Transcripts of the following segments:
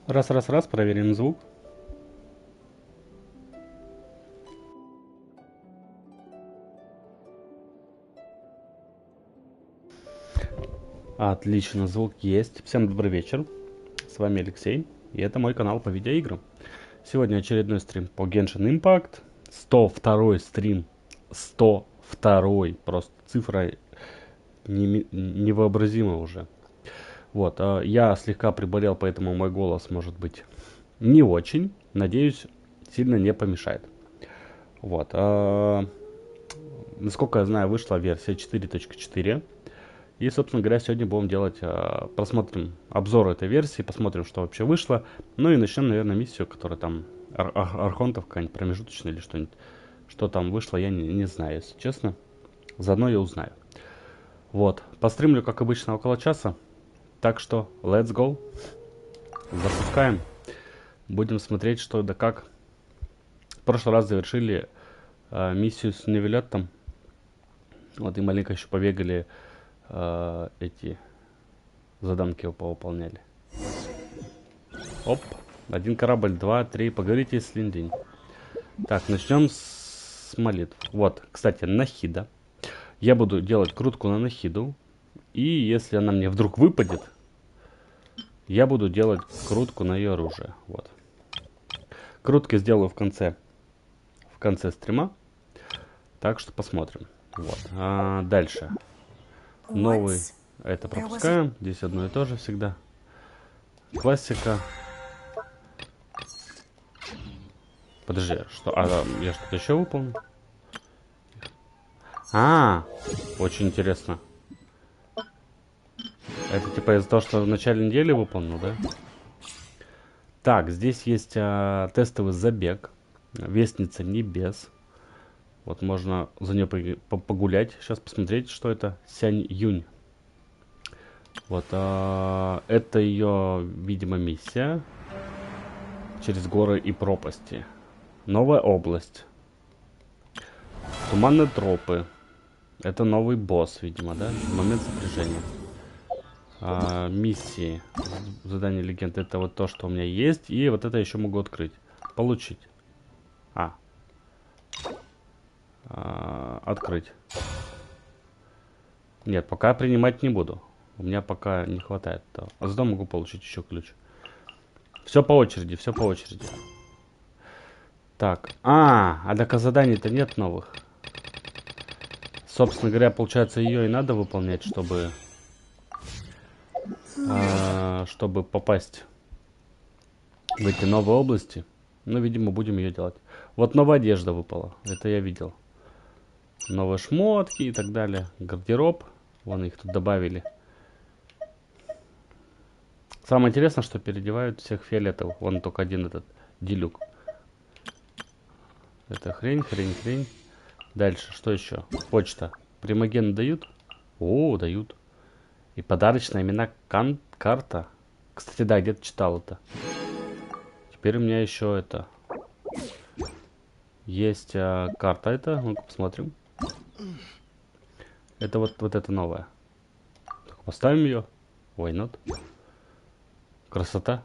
Раз, проверим звук. Отлично, звук есть. Всем добрый вечер. С вами Алексей, и это мой канал по видеоиграм. Сегодня очередной стрим по Genshin Impact. 102 стрим. 102. Просто цифра невообразима уже. Вот, я слегка приболел, поэтому мой голос может быть не очень. Надеюсь, сильно не помешает. Вот. Насколько я знаю, вышла версия 4.4. И, собственно говоря, сегодня будем делать, просмотрим обзор этой версии, посмотрим, что вообще вышло. Ну и начнем, наверное, миссию, которая там, Архонтов какая-нибудь промежуточная или что-нибудь. Что там вышло, я не знаю, если честно. Заодно я узнаю. Вот, постримлю, как обычно, около часа. Так что, let's go. Запускаем. Будем смотреть, что да как. В прошлый раз завершили миссию с Невилеттом. Вот, и маленько еще побегали, эти заданки повыполняли. Оп, один корабль, два, три, поговорите с Линдинь. Так, начнем с молитв. Вот, кстати, Нахида. Я буду делать крутку на Нахиду. И если она мне вдруг выпадет, я буду делать крутку на ее оружие. Вот. Крутки сделаю в конце стрима. Так что посмотрим. Вот. Дальше. Новый. Это пропускаем. Здесь одно и то же всегда. Классика. Подожди, что? Я что-то еще выполнил? Очень интересно. Это типа из-за того, что в начале недели выполнил, да? Так, здесь есть тестовый забег. Вестница небес. Вот можно за нее погулять. Сейчас посмотреть, что это. Сянь-Юнь. Вот, это ее, видимо, миссия. Через горы и пропасти. Новая область. Туманные тропы. Это новый босс, видимо, да? Момент сопряжения. Миссии. Задание легенд. Это вот то, что у меня есть. И вот это еще могу открыть. Получить. Открыть. Нет, пока принимать не буду. У меня пока не хватает. А зато могу получить еще ключ. Все по очереди, все по очереди. Так. Так заданий-то нет новых. Собственно говоря, получается, ее и надо выполнять, чтобы попасть в эти новые области. Ну, видимо, будем ее делать. Вот новая одежда выпала. Это я видел. Новые шмотки и так далее. Гардероб. Вон их тут добавили. Самое интересное, что переодевают всех фиолетовых. Вон только один этот делюк. Это хрень. Дальше, что еще? Почта. Примагены дают? О, дают. И подарочная имена карта. Кстати, да, где-то читал это. Теперь у меня еще это. Есть карта эта. Ну-ка посмотрим. Это вот это новое. Так, поставим ее. Why not? Красота.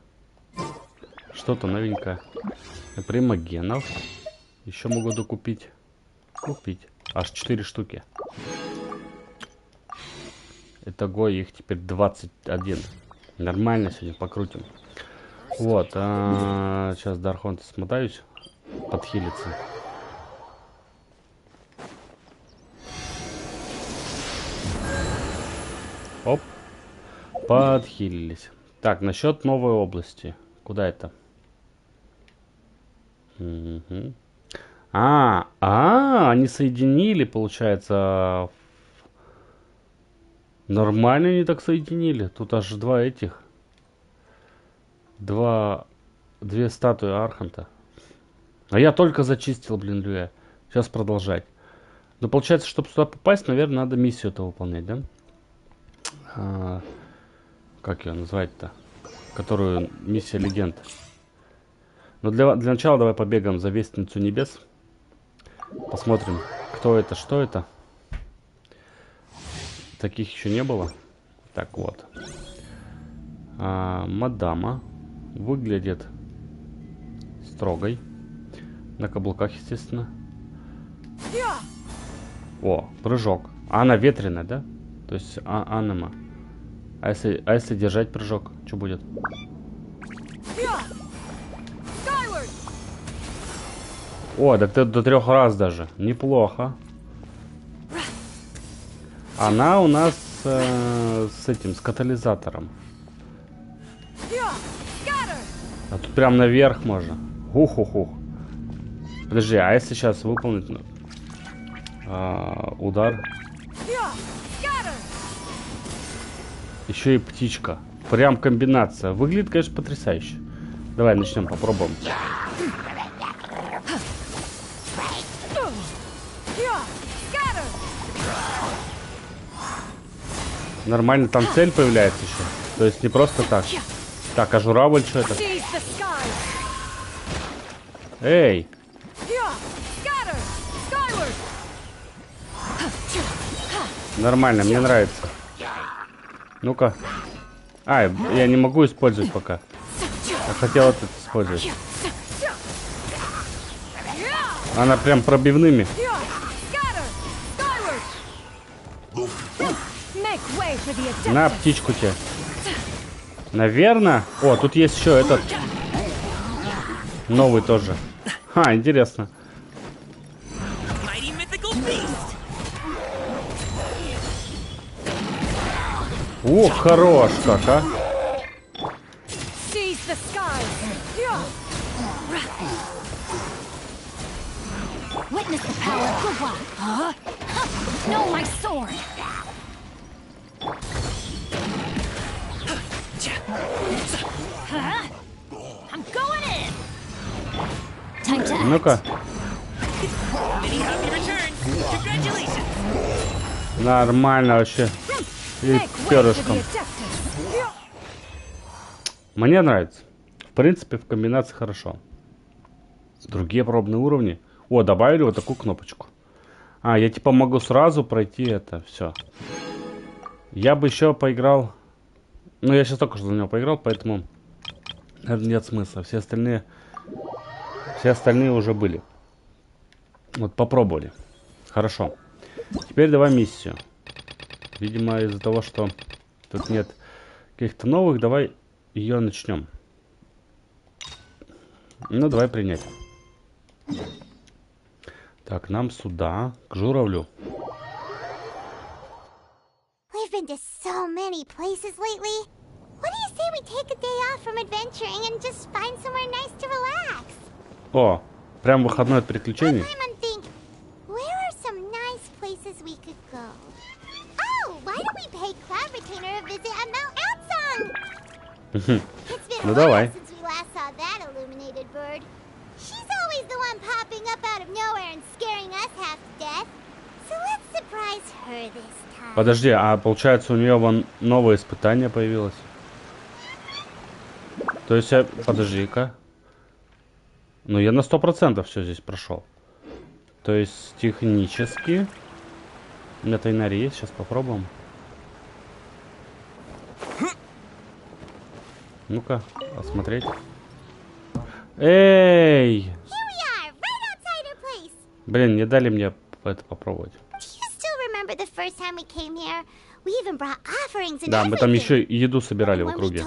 Что-то новенькое. Примагенов. Еще могу докупить. Купить. Аж 4 штуки. Итого их теперь 21. Нормально сегодня покрутим. Вот. Сейчас до Архонта смотаюсь. Подхилиться. Оп. Подхилились. Так, насчет новой области. Куда это? Угу. Они соединили, получается. Нормально они так соединили. Тут аж два этих. Две статуи Арханта. А я только зачистил, блин, Люя. Сейчас продолжать. Но получается, чтобы сюда попасть, наверное, надо миссию-то выполнять, да? Как ее назвать-то? Которую миссия легенд. Но для начала давай побегаем за Вестницу Небес. Посмотрим, кто это, что это. Таких еще не было. Так вот. Мадама. Выглядит строгой. На каблуках, естественно. О, прыжок. А она ветреная, да? То есть анима. А если держать прыжок, что будет? О, так ты до 3 раз даже. Неплохо. Она у нас с этим, с катализатором. А тут прям наверх можно. Ух-ух-ух. Подожди, а если сейчас выполнить удар? Еще и птичка. Прям комбинация. Выглядит, конечно, потрясающе. Давай начнем, попробуем. Нормально, там цель появляется еще. То есть не просто так. Так, а журавль что это? Эй! Нормально, мне нравится. Ну-ка. А, я не могу использовать пока. Я хотел это использовать. Она прям пробивными. На, птичку тебе. Наверное. О, тут есть еще этот. Новый тоже. Ха, интересно. Ух, хорош как, а. Ну-ка. Нормально вообще. И перышком. Мне нравится. В принципе, в комбинации хорошо. Другие пробные уровни. О, добавили вот такую кнопочку. А, я типа могу сразу пройти это. Все. Я бы еще поиграл. Ну, я сейчас только что за него поиграл, поэтому нет смысла. Все остальные уже были. Вот попробовали. Хорошо. Теперь давай миссию. Видимо, из-за того, что тут нет каких-то новых, давай ее начнем. Ну, давай принять. Так, нам сюда, к журавлю. We've been to so many places lately. What do you say we take a day off from adventuring and just find somewhere nice to relax? О, прям выходной от приключений. Where are some nice places we could go? Oh, why don't we pay Cloud Retainer a visit at Mount Outsong? It's been Ну a давай. while since we last saw that illuminated bird. She's always the one popping up out of nowhere and scaring us half to death. So let's surprise her this time. Подожди, а получается у нее вон новое испытание появилось? То есть я... Подожди-ка. Ну я на 100% все здесь прошел. То есть технически... У меня тайнари есть, сейчас попробуем. Ну-ка, осмотреть. Эй! Блин, не дали мне это попробовать. Да, мы там еще и еду собирали в округе.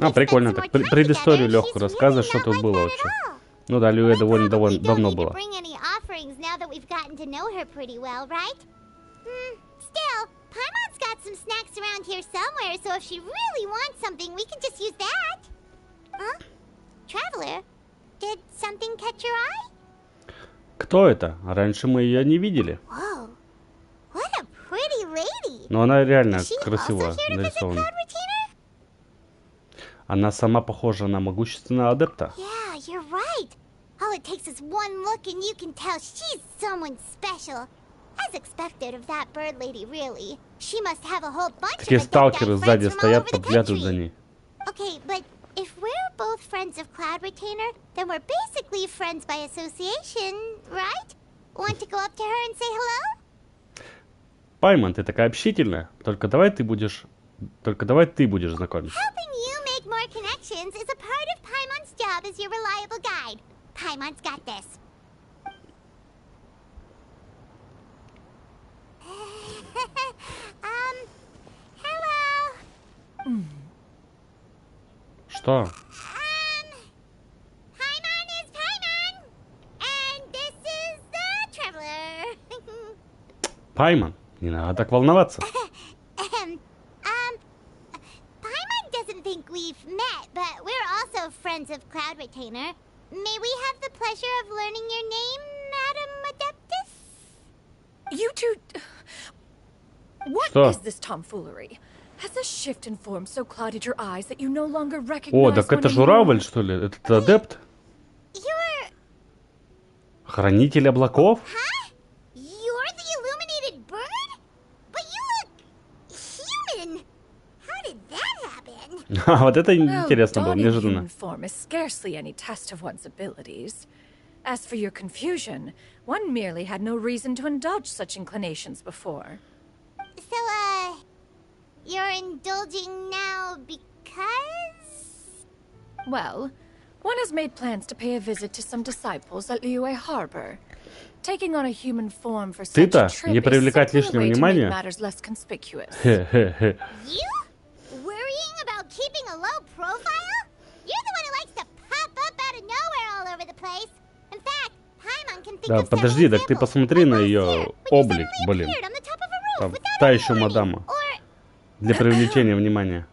А, прикольно так. Предысторию легкую рассказывать, что тут было вообще. Ну да, Люэ довольно давно было. Paimon's got some snacks around here somewhere, so if she really wants something, we can just use that. Huh? Traveler, did something catch your eye? Кто это? Раньше мы ее не видели. Whoa, what a pretty lady. Но она реально красиво нарисована. Она сама похожа на могущественного адепта. Yeah, you're right. All it takes is one look and you can tell she's someone special. As expected of that bird lady, really. She must have a whole bunch of Такие сталкеры сзади стоят, подглядывают за ней. Okay, but if we're both friends of Cloud Retainer, then we're basically friends by association, right? Want to go up to her and say hello? Пайман, ты такая общительная. Только давай ты будешь знакомиться. Helping you make more connections is a part of Paimon's job as your reliable guide. Paimon's got this. Hello. Что? Paimon is Paimon, and this is the Traveler. Пайман, не надо так волноваться. Paimon doesn't think we've met, but we're also friends of Cloud Retainer. May we have the pleasure of learning your name, Madam Adeptus? You two... What Что? is this tomfoolery? Has a shift in form so clouded your eyes that you no longer recognize О, так это one журавль, anymore? что ли? Это адепт? You're... Хранитель облаков? Huh? You're the illuminated bird? But you look human. How did that happen? А, вот это Well, интересно было, donning неожиданно. human form is scarcely any test of one's abilities. As for your confusion, one merely had no reason to indulge such inclinations before. So, you're indulging now because... Well, one has made plans to pay a visit to some disciples at Liyue Harbor. Taking on a human form for such Ты-то a trip не is привлекать simply a лишнего way to make внимания. matters less conspicuous. Хе-хе-хе. You? Worrying about keeping a low profile? You're the one who likes to pop up out of nowhere all over the place. In fact, Paimon can think Да, of подожди, several так ты examples, посмотри like на last ее year, when you облик, suddenly блин. appeared on the top of a roof Там without та any еще warning, мадама. or... Для привлечения внимания.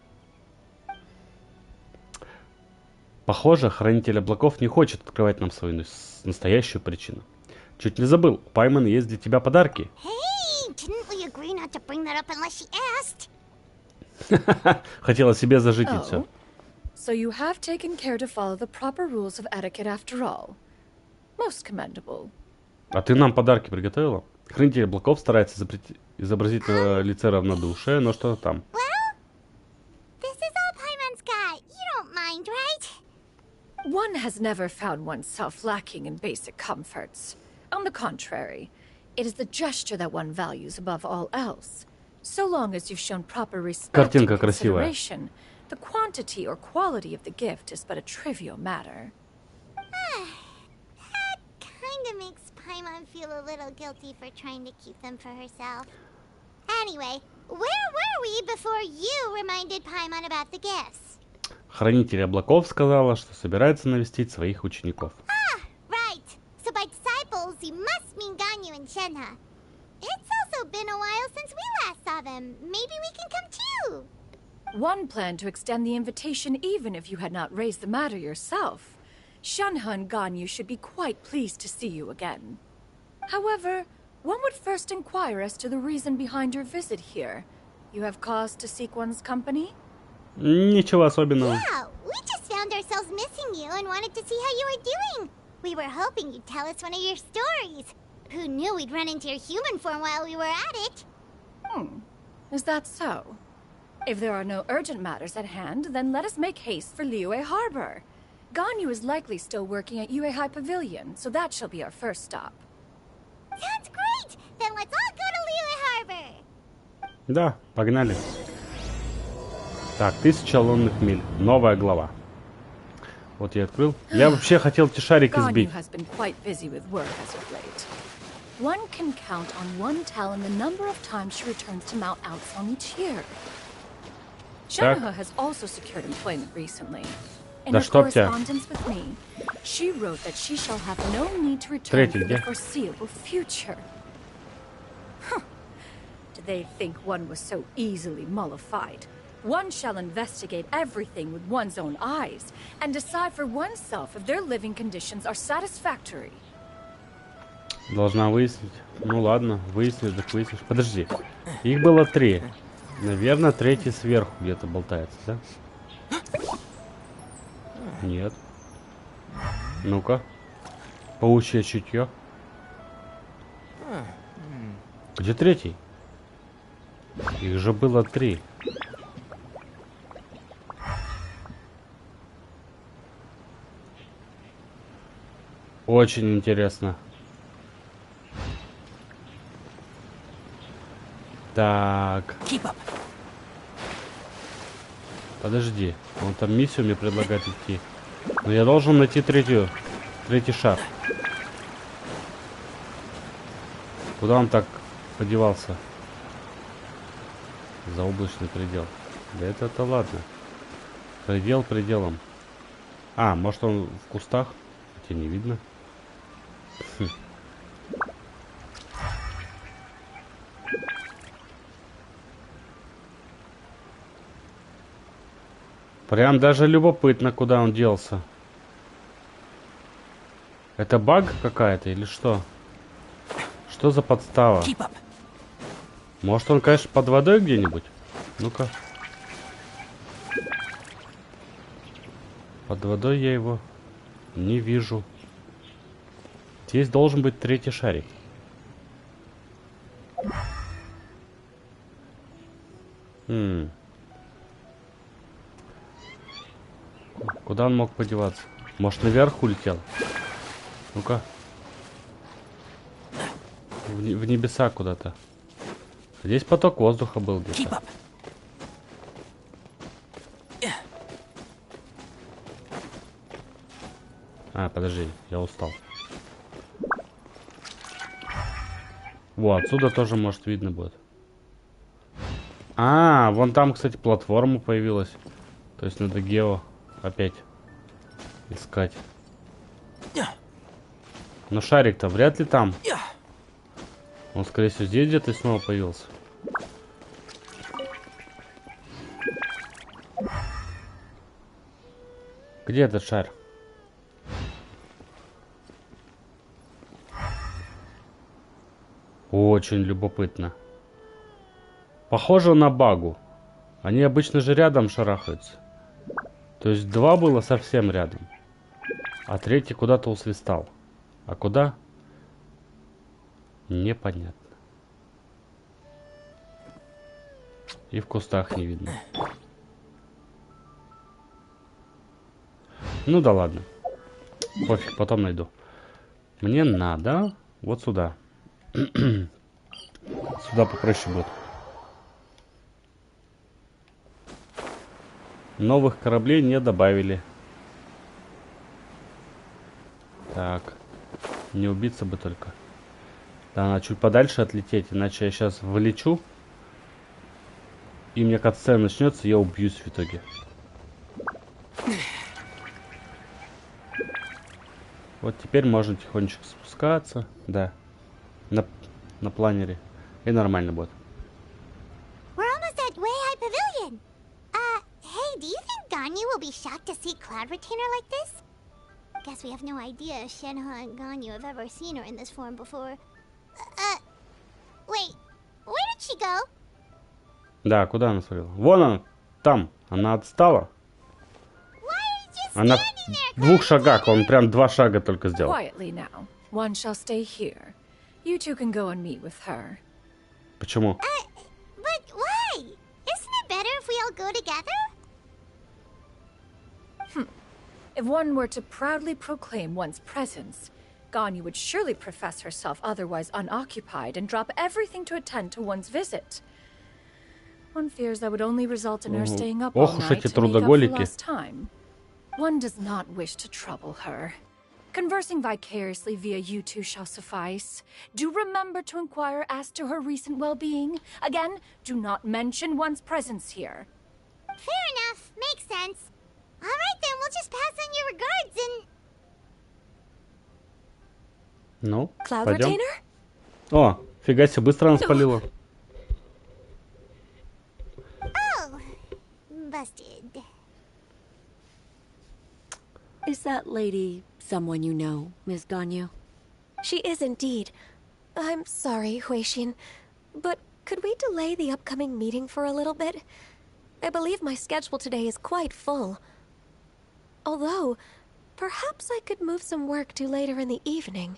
Похоже, Хранитель облаков не хочет открывать нам свою настоящую причину. Чуть не забыл, у Паймана есть для тебя подарки. Hey, didn't we agree not to bring that up unless she asked? Хотела себе зажить и все. Oh, so you have taken care to follow the proper rules of etiquette after all. Most commendable. А ты нам подарки приготовила? Хранитель облаков старается изобразить на лице равнодушие, но что там? Well, this is all Paimon's got. You don't mind, right? One has never found oneself lacking in basic comforts. On the contrary, it is the gesture that one values above all else. So long as you've shown proper respect and Картинка красивая. consideration, the quantity or quality of the gift is but a trivial matter. That kind of makes Paimon feel a little guilty for trying to keep them for herself. Anyway, where were we before you reminded Paimon about the gifts? Хранитель облаков сказала, что собирается навестить своих учеников. Ah, right. So by disciples, you must mean Ganyu and Shenhe. It's also been a while since we last saw them. Maybe we can come too. One planned to extend the invitation even if you had not raised the matter yourself. Shenhe and Ganyu should be quite pleased to see you again. However, one would first inquire as to the reason behind your visit here. You have cause to seek one's company? Ничего особенного. Yeah, we just found ourselves missing you and wanted to see how you were doing. We were hoping you'd tell us one of your stories. Who knew we'd run into your human form while we were at it? Is that so? If there are no urgent matters at hand, then let us make haste for Liyue Harbor. Ganyu is likely still working at Yuehai Pavilion, so that shall be our first stop. Sounds great! Then let's all go to Liyue Harbor! Да, погнали. Так, 1000 лунных миль. Новая глава. Вот я открыл. Я вообще хотел эти шарики Ganyu сбить. has been quite busy with work as of late. One can count on one talon the number of times she returns to Mount Outsong each year. Shenhe has also secured employment recently. In Да her чтоб тебя. correspondence with me, she wrote that she shall have no need to return Третий for the где? foreseeable future. Huh. Did they think one was so easily mollified? One shall investigate everything with one's own eyes and decide for oneself if their living conditions are satisfactory. Должна выяснить. Ну ладно, выяснишь, так выяснишь. Подожди. Их было 3. Наверное, третий сверху где-то болтается, да? Нет. Ну-ка. Паучье чутье. Где третий? Их же было 3. Очень интересно. Так. Keep up. Подожди. Он там миссию мне предлагает идти. Но я должен найти третий шар. Куда он так подевался? Заоблачный предел. Да это ладно. Предел пределом. А, может он в кустах? Хотя не видно. Хм. Прям даже любопытно, куда он делся. Это баг какая-то или что? Что за подстава? Может он, конечно, под водой где-нибудь? Ну-ка. Под водой я его не вижу. Здесь должен быть третий шарик. Куда он мог подеваться? Может, наверх улетел? Ну-ка. В небеса куда-то. Здесь поток воздуха был где-то. А, подожди, я устал. Во, отсюда тоже, может, видно будет. А, вон там, кстати, платформа появилась. То есть надо гео опять искать. Но шарик-то вряд ли там. Он, скорее всего, здесь где-то снова появился. Где этот шар? Очень любопытно. Похоже на багу. Они обычно же рядом шарахаются. То есть два было совсем рядом. А третий куда-то усвистал. А куда? Непонятно. И в кустах не видно. Ну да ладно. Пофиг, потом найду. Мне надо вот сюда. Сюда попроще будет. Новых кораблей не добавили. Так. Не убиться бы только. Да, надо чуть подальше отлететь, иначе я сейчас вылечу. И мне катсцена начнется, я убьюсь в итоге. Вот теперь можно тихонечко спускаться. Да. На планере. И нормально будет. We're almost at Way High Pavilion. Hey, do you think Ganyu will be shocked to see Cloud Retainer like this? Guess we have no idea if Shenhe and Ganyu have ever seen her in this form before. Wait, where did she go? Да, куда она свалила? Вон она, там. Она отстала. Она в 2 шагах, он прям 2 шага только сделал. Quietly now. One shall stay here. You two can go and meet with her. Почему? But why? Isn't it better if we all go together? If one were to proudly proclaim one's presence, Ganyu would surely profess herself otherwise unoccupied and drop everything to attend to one's visit. One fears that would only result in her staying up all night to make up for lost time. One does not wish to trouble her. Conversing vicariously via you two shall suffice. Do remember to inquire as to her recent well-being. Again, do not mention one's presence here. Fair enough. Makes sense. All right, then. We'll just pass on your regards and... Ну, Cloud пойдем. Retainer? О, фига себе, быстро она спалила. Oh, busted. Is that lady someone you know, Ms. Ganyu? She is indeed. I'm sorry, Huixin, but could we delay the upcoming meeting for a little bit? I believe my schedule today is quite full. Although, perhaps I could move some work to later in the evening.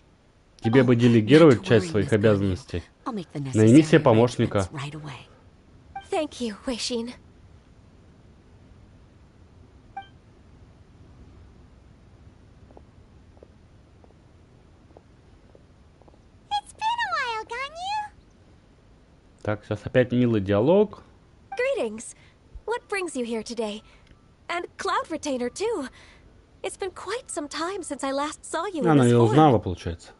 Тебе бы делегировать часть своих обязанностей. Найми себе помощника. Thank you, Huixin. It's been a while, Ganyu. Так, сейчас опять милый диалог. Greetings. What brings you here today? And Cloud Retainer, too. It's been quite some time since I last saw you in Она this ее form. узнала, получается.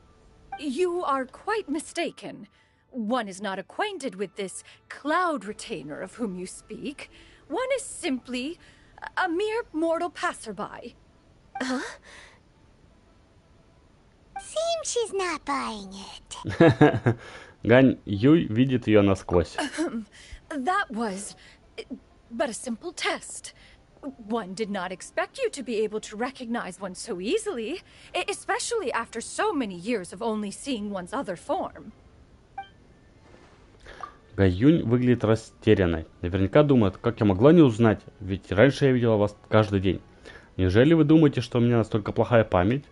You are quite mistaken. One is not acquainted with this Cloud Retainer of whom you speak. One is simply a mere mortal passerby. Seems she's not buying it. Гань Юй видит ее насквозь. That was but a simple test. One did not expect you to be able to recognize one so easily, especially after so many years of only seeing one's other form. Гаюнь выглядит растерянной. Наверняка думает, как я могла не узнать, ведь раньше я видела вас каждый день. Неужели вы думаете, что у меня настолько плохая память?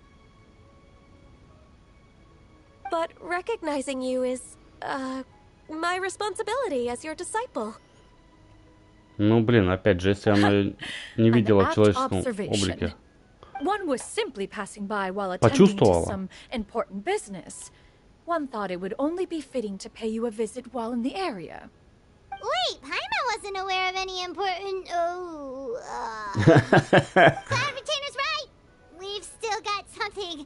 But recognizing you is, my responsibility as your disciple. Ну, блин, опять же, если она не видела в An apt человеческом observation. облике. One was simply passing by while attending to Почувствовала. some important business. One thought it would only be fitting to pay you a visit while in the area. Wait, Paimon wasn't aware of any important. Cloud Retainer's right. We've still got something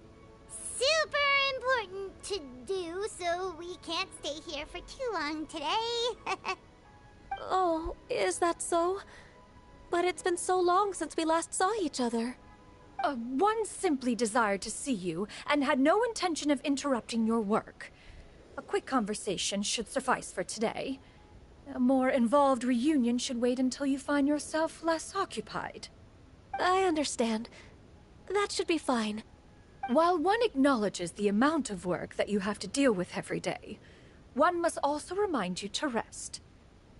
super important to do, so we can't stay here for too long today. Oh, is that so? But it's been so long since we last saw each other. One simply desired to see you and had no intention of interrupting your work. A quick conversation should suffice for today. A more involved reunion should wait until you find yourself less occupied. I understand. That should be fine. While one acknowledges the amount of work that you have to deal with every day, one must also remind you to rest.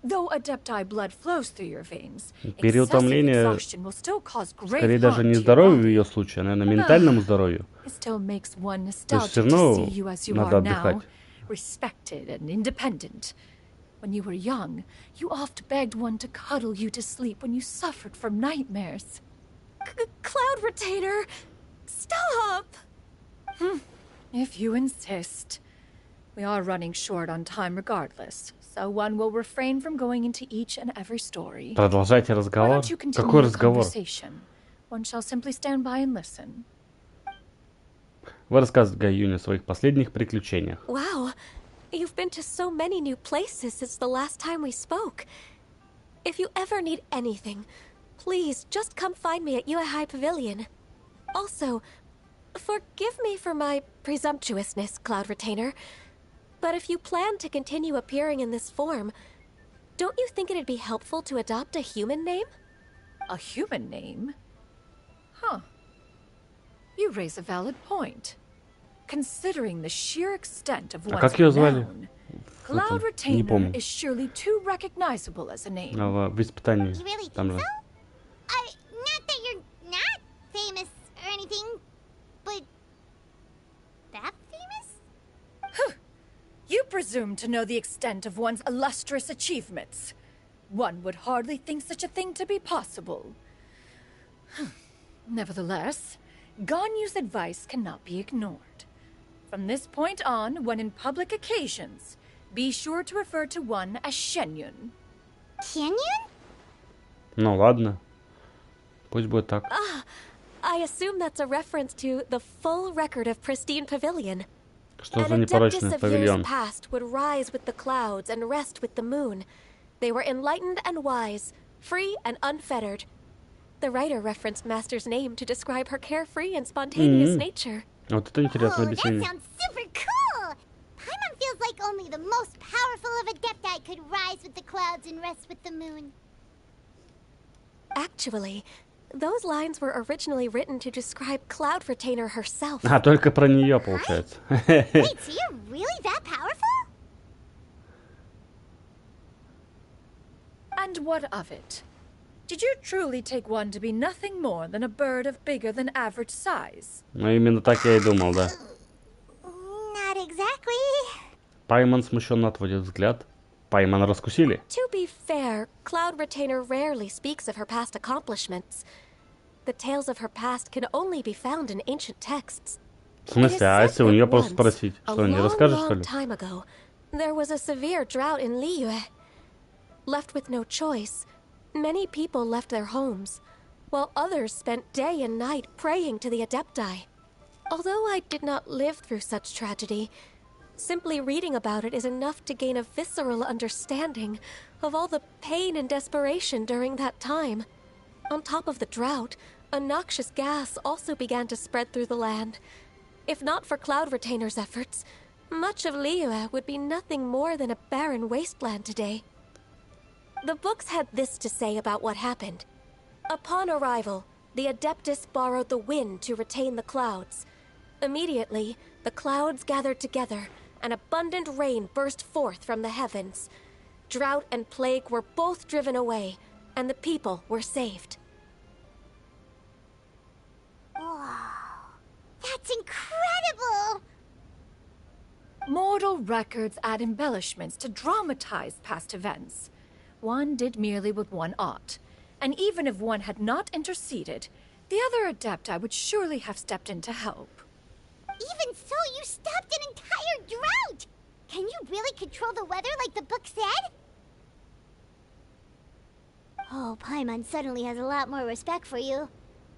Though Adepti blood flows through your veins, excessive Переутомление exhaustion will still cause great скорее даже harm не to your здоровью в body. ее случае, а, наверное, ментальному здоровью. It still makes one То есть все nostalgic to равно see you as you надо are now, отдыхать. respected and independent. When you were young, you oft begged one to cuddle you to sleep when you suffered from nightmares. Cloud Retainer! Stop! If you insist. We are running short on time regardless, so one will refrain from going into each and every story. Продолжайте Why разговор. don't you continue Какой the разговор? conversation? One shall simply stand by and listen. Вы рассказываете Гаюне о своих последних приключениях. Wow, you've been to so many new places since the last time we spoke. If you ever need anything, please just come find me at Uehai Pavilion. Also, forgive me for my presumptuousness, Cloud Retainer, but if you plan to continue appearing in this form, don't you think it'd be helpful to adopt a human name? A human name? Huh. You raise a valid point. Considering the sheer extent of А one's как ее звали? renown, Cloud Не Retainer помню. is surely too recognizable as a name. В испытании. You really Там think же. so? Not that you're not famous or anything, but that famous? You presume to know the extent of one's illustrious achievements. One would hardly think such a thing to be possible. Nevertheless, Ganyu's advice cannot be ignored. From this point on, when in public occasions, be sure to refer to one as Shenyun. Canyon? Ну ладно. Пусть будет так. I assume that's a reference to the full record of Pristine Pavilion. Что за An непорочный adeptus of павильон? years past would rise with the clouds and rest with the moon. They were enlightened and wise, free and unfettered. The writer referenced Master's name to describe her carefree and spontaneous nature. Вот это интересное Oh, that объяснение. sounds super cool! Paimon feels like only the most powerful of Adepti could rise with the clouds and rest with the moon. Actually, those lines were originally written to describe Cloud Retainer herself. А, только про нее, получается. Wait, so you're really that powerful? And what of it? Did you truly take one to be nothing more than a bird of bigger than average size? Ну, именно так я и думал, да. Not exactly. Пайман смущенно отводит взгляд. Пайман раскусили. To be fair, Cloud Retainer rarely speaks of her past accomplishments. The tales of her past can only be found in ancient texts. В смысле, а если у нее просто спросить? A Что, не long, расскажешь, что long ли? time ago, There was a severe drought in Liyue. Left with no choice, many people left their homes, while others spent day and night praying to the Adepti. Although I did not live through such tragedy, simply reading about it is enough to gain a visceral understanding of all the pain and desperation during that time. On top of the drought, a noxious gas also began to spread through the land. If not for Cloud Retainer's efforts, much of Liyue would be nothing more than a barren wasteland today. The books had this to say about what happened. Upon arrival, the Adeptus borrowed the wind to retain the clouds. Immediately, the clouds gathered together, and abundant rain burst forth from the heavens. Drought and plague were both driven away, and the people were saved. Wow. That's incredible! Mortal records add embellishments to dramatize past events. One did merely what one ought, and even if one had not interceded, the other Adepti would surely have stepped in to help. Even so, you stopped an entire drought! Can you really control the weather like the book said? Oh, Paimon suddenly has a lot more respect for you.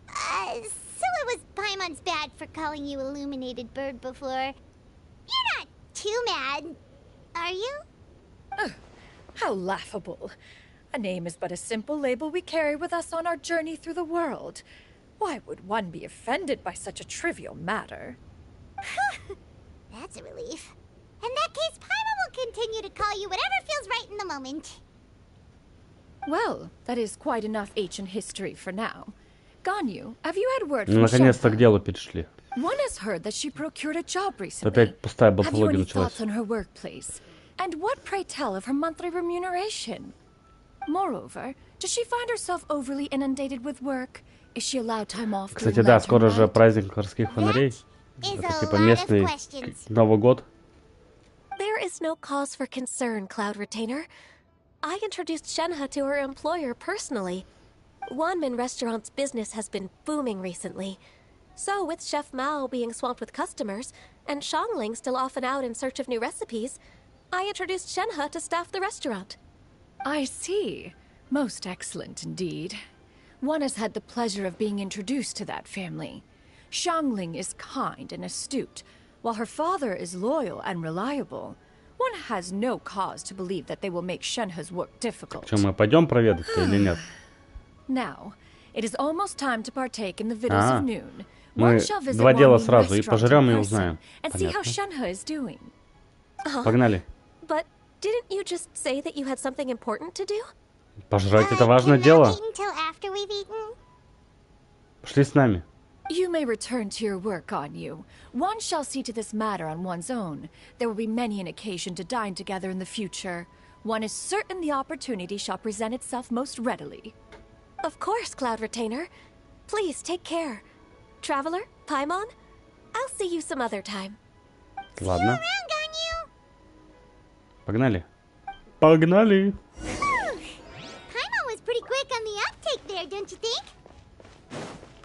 So it was Paimon's bad for calling you Illuminated Bird before. You're not too mad, are you? How laughable. A name is but a simple label we carry with us on our journey through the world. Why would one be offended by such a trivial matter? That's a relief. In that case, Paimon will continue to call you whatever feels right in the moment. Well, that is quite enough ancient history for now. Ganyu, have you had word from Наконец-то к Shenhe? делу перешли. One has heard that she procured a job recently. Опять пустая Have you болтология any началась. thoughts on her workplace? And what, pray tell, of her monthly remuneration? Moreover, does she find herself overly inundated with work? Is she allowed time off during Кстати, да, lantern скоро же night? праздник городских фонарей. Is Это a типа lot of местный questions. Новый год. There is no cause for concern, Cloud Retainer. I introduced Shenhe to her employer personally. Wanmin Restaurant's business has been booming recently. So, with Chef Mao being swamped with customers, and Shangling still off and out in search of new recipes, I introduced Shenhe to staff the restaurant. I see. Most excellent indeed. One has had the pleasure of being introduced to that family. Shangling is kind and astute, while her father is loyal and reliable. One has no cause to believe that they will make Shenhe's work difficult. Что, мы пойдем проведать или нет? Now, it is almost time to partake in the victuals of noon. Мы One shall visit два дела Wanmin сразу, и Restaurant пожрем, и in узнаем. person and see how Понятно. Shenhe is doing. Погнали. But didn't you just say that you had something important to do? Пожрать это важное Can дело. not eat until after we've eaten? Пошли с нами. You may return to your work, Ganyu. One shall see to this matter on one's own. There will be many an occasion to dine together in the future. One is certain the opportunity shall present itself most readily. Of course, Cloud Retainer. Please take care. Traveler, Paimon, I'll see you some other time. Ладно. Around, Ganyu! Погнали. Погнали. Paimon was pretty quick on the uptake there, don't you think?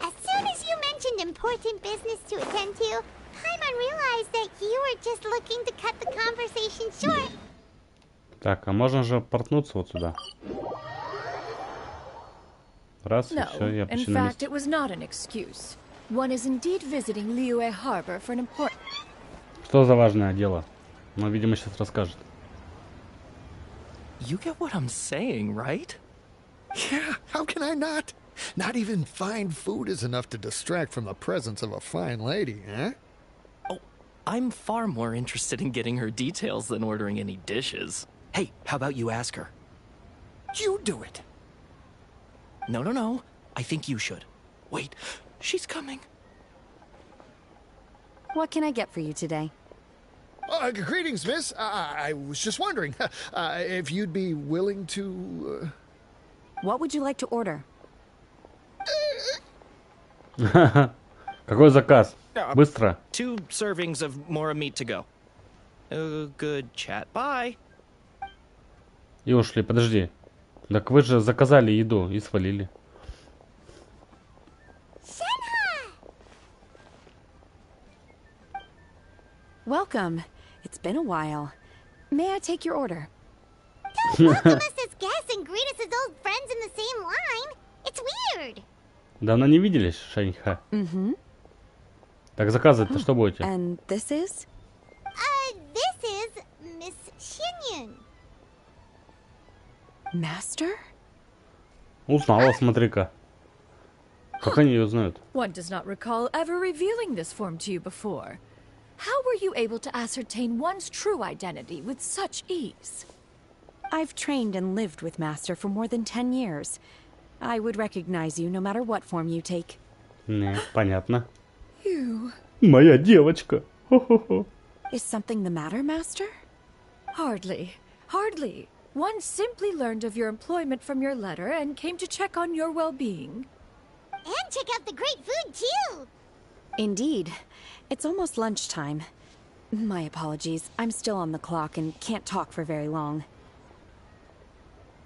As soon as you mentioned important business to attend to, Paimon realized that you were just looking to cut the conversation short. Так, а можно же портнуться вот сюда. Раз, и No, все, я in почти на fact, месте. it was not an excuse. One is indeed visiting Liyue Harbor for an important... Что за важное дело? Ну, видимо, сейчас расскажет. You get what I'm saying, right? Yeah, how can I not? Not even fine food is enough to distract from the presence of a fine lady, eh? Oh, I'm far more interested in getting her details than ordering any dishes. Hey, how about you ask her? You do it. No. I think you should. Wait, she's coming. What can I get for you today? Greetings, miss. I was just wondering if you'd be willing to... What would you like to order? Какой заказ? Быстро. 2 servings of Mora meat to go. Good chat. Bye. И ушли, подожди. Так вы же заказали еду и свалили. Welcome. It's been a while. May I take your order? Don't welcome us as guests and greet us as old friends in the same line. It's weird. Давно не виделись, Шаньха. Так заказывать-то что будете? And this is? This is Miss Xinyun. Master? Узнала, смотри-ка. Как они ее знают? One does not recall ever revealing this form to you before. How were you able to ascertain one's true identity with such ease? I've trained and lived with Master for more than 10 years. I would recognize you no matter what form you take. Не, понятно. You... Моя девочка. Хо-хо-хо. Is something the matter, Master? Hardly. Hardly. One simply learned of your employment from your letter and came to check on your well-being. And check out the great food, too. Indeed. It's almost lunchtime. My apologies. I'm still on the clock and can't talk for very long.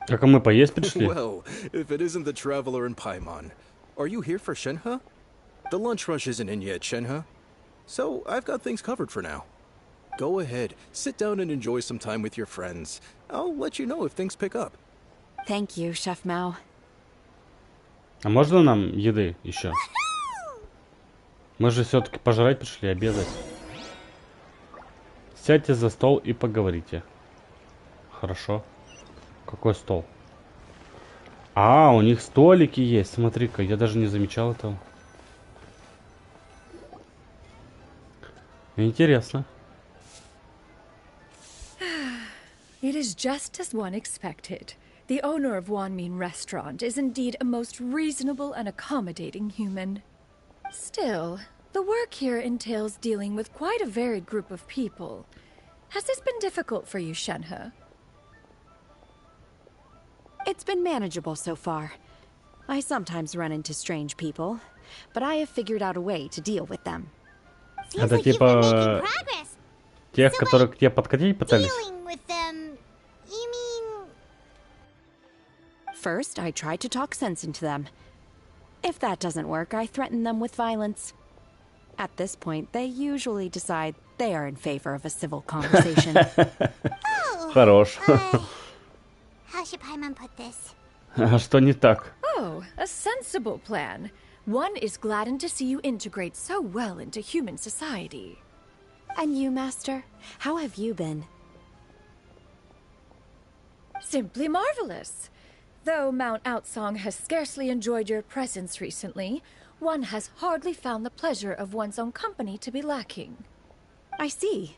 Так, а мы поесть пришли? Well, if it isn't the traveler in Paimon. Are you here for Shenhe? The lunch rush isn't in yet, Shenhe. So, I've got things covered for now. Go ahead, sit down and enjoy some time with your friends. I'll let you know if things pick up. Thank you, Chef Mao. А можно нам еды еще? Мы же все-таки пожрать пришли, обедать. Сядьте за стол и поговорите. Хорошо. Какой стол? А, у них столики есть. Смотри-ка, я даже не замечал этого. Интересно. It is just as one expected. The owner of Wanmin Restaurant is indeed a most reasonable and accommodating human. Still, the work here entails dealing with quite a varied group of people. Has this been difficult for you, Shenhe? It's been manageable so far. I sometimes run into strange people, but I have figured out a way to deal with them. Seems Это like you've been making типа progress. тех, So, которые к тебе подкатить пытались? Dealing with them, you mean... First, I try to talk sense into them. If that doesn't work, I threaten them with violence. At this point, they usually decide they are in favor of a civil conversation. Хорош. How should Paimon put this? А что не так? Oh, a sensible plan. One is gladdened to see you integrate so well into human society. And you, Master? How have you been? Simply marvelous. Though Mount Outsong has scarcely enjoyed your presence recently, one has hardly found the pleasure of one's own company to be lacking. I see.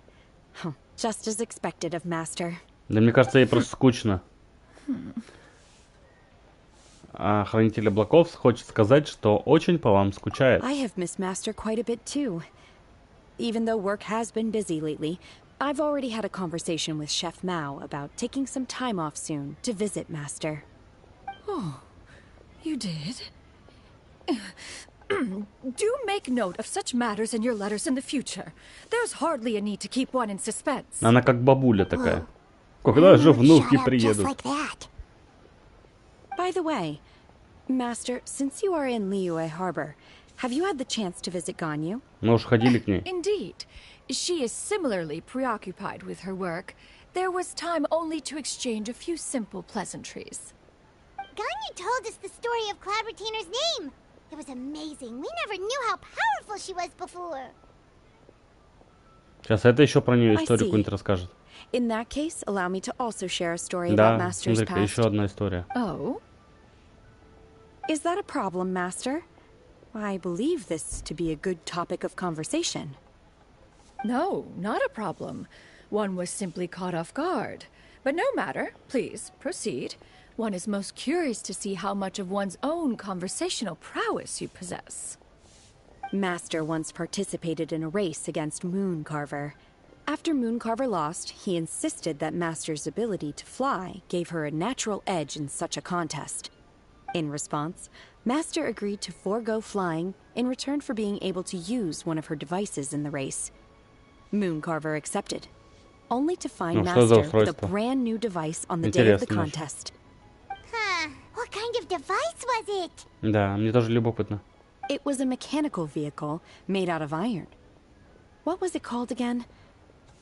Just as expected of Master. Да мне кажется, ей просто скучно. А Хранитель облаков хочет сказать, что очень по вам скучает. I have missed Master quite a bit too. Even though work has been busy lately, I've already had a conversation with Chef Mao about taking some time off soon to visit Master. Oh, you did? Do make note of such matters in your letters in the future. There's hardly a need to keep one in suspense. Она как бабуля такая. Когда же внуки приедут? Like that. By the way, Master, since you are in Liyue Harbor, have you had the chance to visit Ganyu? Мы уж ходили к ней. Indeed. She is similarly preoccupied with her work. There was time only to exchange a few simple pleasantries. Ganyu told us the story of Cloud Retainer's name. It was amazing. We never knew how powerful she was before. Сейчас это еще про нее I историю see. какую-нибудь расскажет. In that case, allow me to also share a story about Да, Master's смотри-ка, past. еще одна история. Oh? Is that a problem, Master? I believe this to be a good topic of conversation. No, not a problem. One was simply caught off guard. But no matter. Please, proceed. One is most curious to see how much of one's own conversational prowess you possess. Master once participated in a race against Mooncarver. After Mooncarver lost, he insisted that Master's ability to fly gave her a natural edge in such a contest. In response, Master agreed to forego flying in return for being able to use one of her devices in the race. Mooncarver accepted, only to find Ну, что за Master with a устройство? brand new device on the day of the Интересно очень. contest. Huh. What kind of device was it? Да, мне тоже любопытно. It was a mechanical vehicle made out of iron. What was it called again?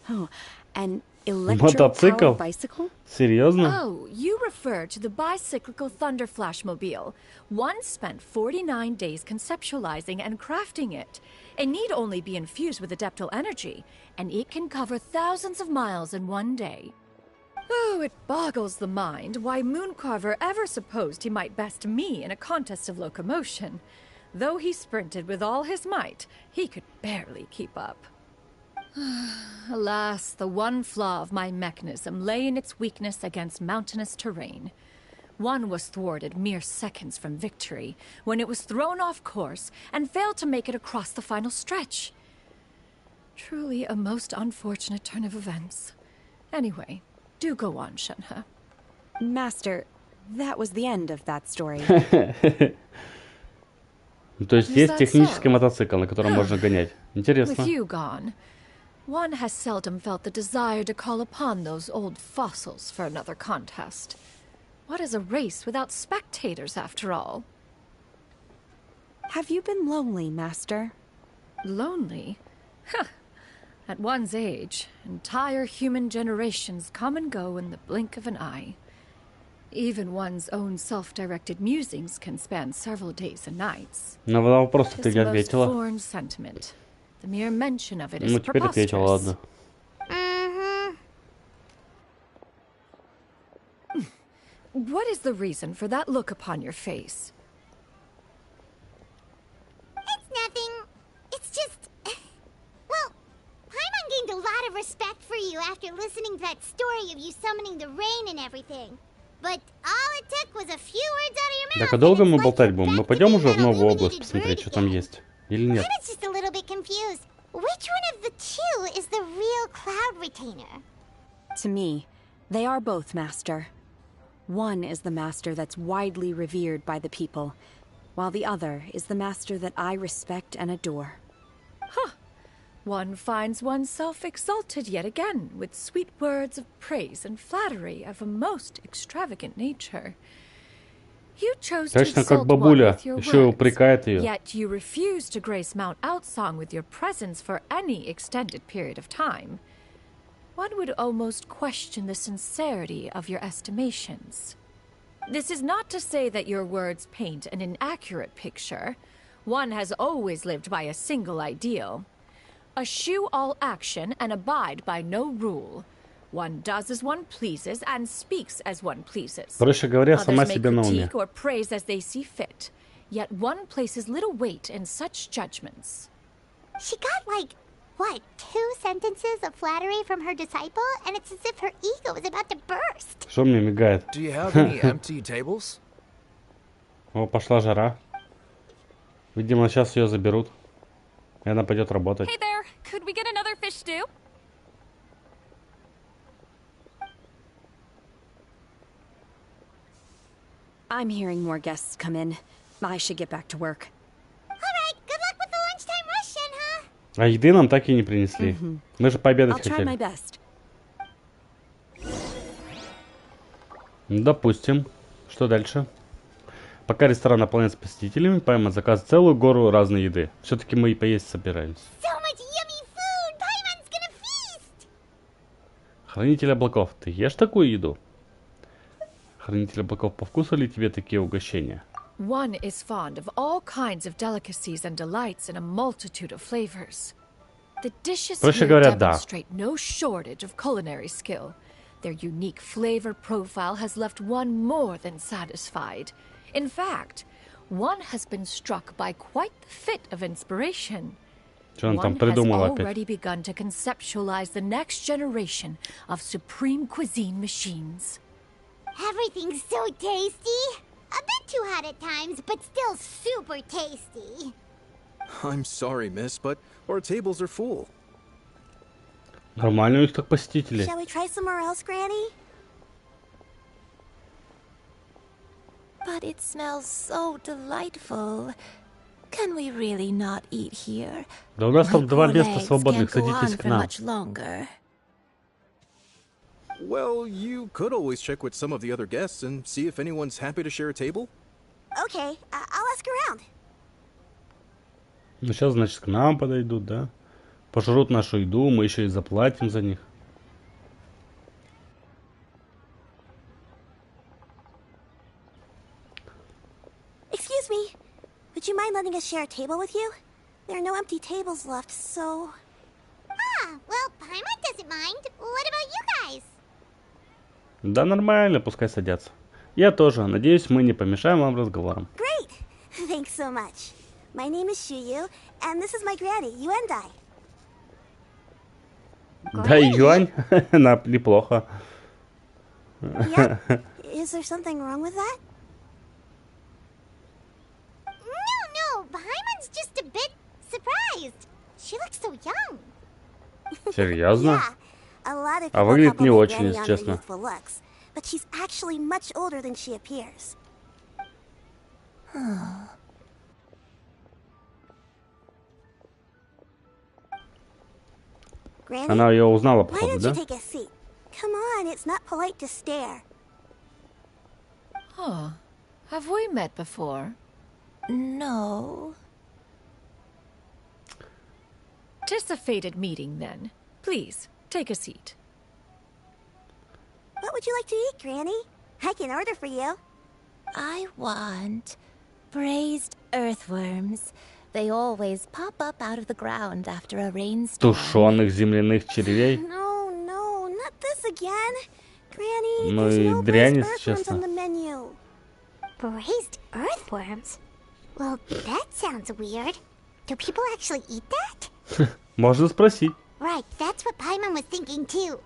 Oh, An Мотоцикл? electro-powered bicycle? Серьезно? Oh, you refer to the bicyclical Thunder Flashmobile. One spent 49 days conceptualizing and crafting it. It need only be infused with adeptal energy, and it can cover thousands of miles in one day. Oh, it boggles the mind why Mooncarver ever supposed he might best me in a contest of locomotion. Though he sprinted with all his might, he could barely keep up. Alas, the one flaw of my mechanism lay in its weakness against mountainous terrain. One was thwarted mere seconds from victory, when it was thrown off course and failed to make it across the final stretch. Truly a most unfortunate turn of events. Anyway, do go on, Shenhe. Master, that was the end of that story. То есть есть технический мотоцикл, на котором можно гонять. Интересно. With you gone, one has seldom felt the desire to call upon those old fossils for another contest. What is a race without spectators, after all? Have you been lonely, Master? Lonely? Huh. At one's age, entire human generations come and go in the blink of an eye. Even one's own self-directed musings can span several days and nights. На вопрос ты It's не a most ответила. foreign sentiment. The mere mention of it is Ну, теперь ответила, preposterous. ладно. What is the reason for that look upon your face? It's nothing. It's just... Well, Paimon gained a lot of respect for you after listening to that story of you summoning the rain and everything. But all it took was a few words out of your mouth. Так, а долго мы болтать будем? Мы пойдем уже в новую область посмотреть, что там есть? Или нет? I was just a little bit confused. Which one of the two is the real Cloud Retainer? To me, they are both, Master. One is the master that's widely revered by the people, while the other is the master that I respect and adore. Huh. One finds oneself exalted yet again with sweet words of praise and flattery of a most extravagant nature. You chose to Точно как exalt one бабуля, with your еще и words, упрекает ее. yet you refuse to grace Mount Outsong with your presence for any extended period of time. One would almost question the sincerity of your estimations. This is not to say that your words paint an inaccurate picture. One has always lived by a single ideal. Eschew all action and abide by no rule. One does as one pleases and speaks as one pleases. Проще говоря, сама Others may себе на уме. critique or praise as they see fit, yet one places little weight in such judgments. She got like, what, 2 sentences of flattery from her disciple? And it's as if her ego is about to burst. Что мне мигает? Do you have any empty tables? О, пошла жара. Видимо, сейчас ее заберут. И она пойдет работать. Hey there, could we get another fish stew? I'm hearing more guests come in. I should get back to work. Alright, good luck with the lunchtime rush, Shenhe. А еды нам так и не принесли. Мы же пообедать I'll try my хотели. best. Допустим. Что дальше? Пока ресторан наполняется посетителями, Пайма заказывает целую гору разной еды. Все-таки мы и поесть собираемся. So much yummy food! Paimon's gonna feast! Хранитель облаков, ты ешь такую еду? Хранитель облаков, по вкусу ли тебе такие угощения? One is fond of all kinds of delicacies and delights in a multitude of flavors. The dishes Проще here говоря, да. demonstrate no shortage of culinary skill. Their unique flavor profile has left one more than satisfied. In fact, one has been struck by quite the fit of inspiration. Что он там One has придумал опять? already begun to conceptualize the next generation of supreme cuisine machines. Everything's so tasty. A bit too hot at times, but still super tasty. I'm sorry, miss, but our tables are full. Нормально у них так посетители. Shall we try somewhere else, Granny? But it smells so delightful. Can we really not eat here? Да у нас там My 2 poor места legs свободных, can't go садитесь on к for нам. much longer. Well, you could always check with some of the other guests and see if anyone's happy to share a table. Okay, I'll ask around. Ну сейчас, значит, к нам подойдут, да? Пожрут нашу еду, мы еще и заплатим за них. share a table with you? There are no empty tables left, so... Ah, well, Paimon doesn't mind. What about you guys? Да нормально, пускай садятся. Я тоже. Надеюсь, мы не помешаем вам разговорам. Great! Thanks so much. My name is Shuyu, and this is my granny, Yuendai. Да, юань. Неплохо. Yeah? Is there something wrong with that? No, Paimon's just a bit surprised. She looks so young. Серьезно? Yeah, a lot of А people выглядит не compliment очень, Granny если on her честно. youthful looks, but she's actually much older than she appears. Granny, Она ее узнала, why походу, don't you да? take a seat? Come on, it's not polite to stare. Huh. Have we met before? No. 'Tis a fated meeting, then. Please, take a seat. What would you like to eat, Granny? I can order for you. I want braised earthworms. They always pop up out of the ground after a rainstorm. Тушеных земляных червей. No, not this again. Granny, Ну there's и no дрянь, braised если earthworms честно. on the menu. Braised earthworms? Well, that sounds weird. Do people actually eat that? Можно спросить. Right, that's what Paimon was thinking too.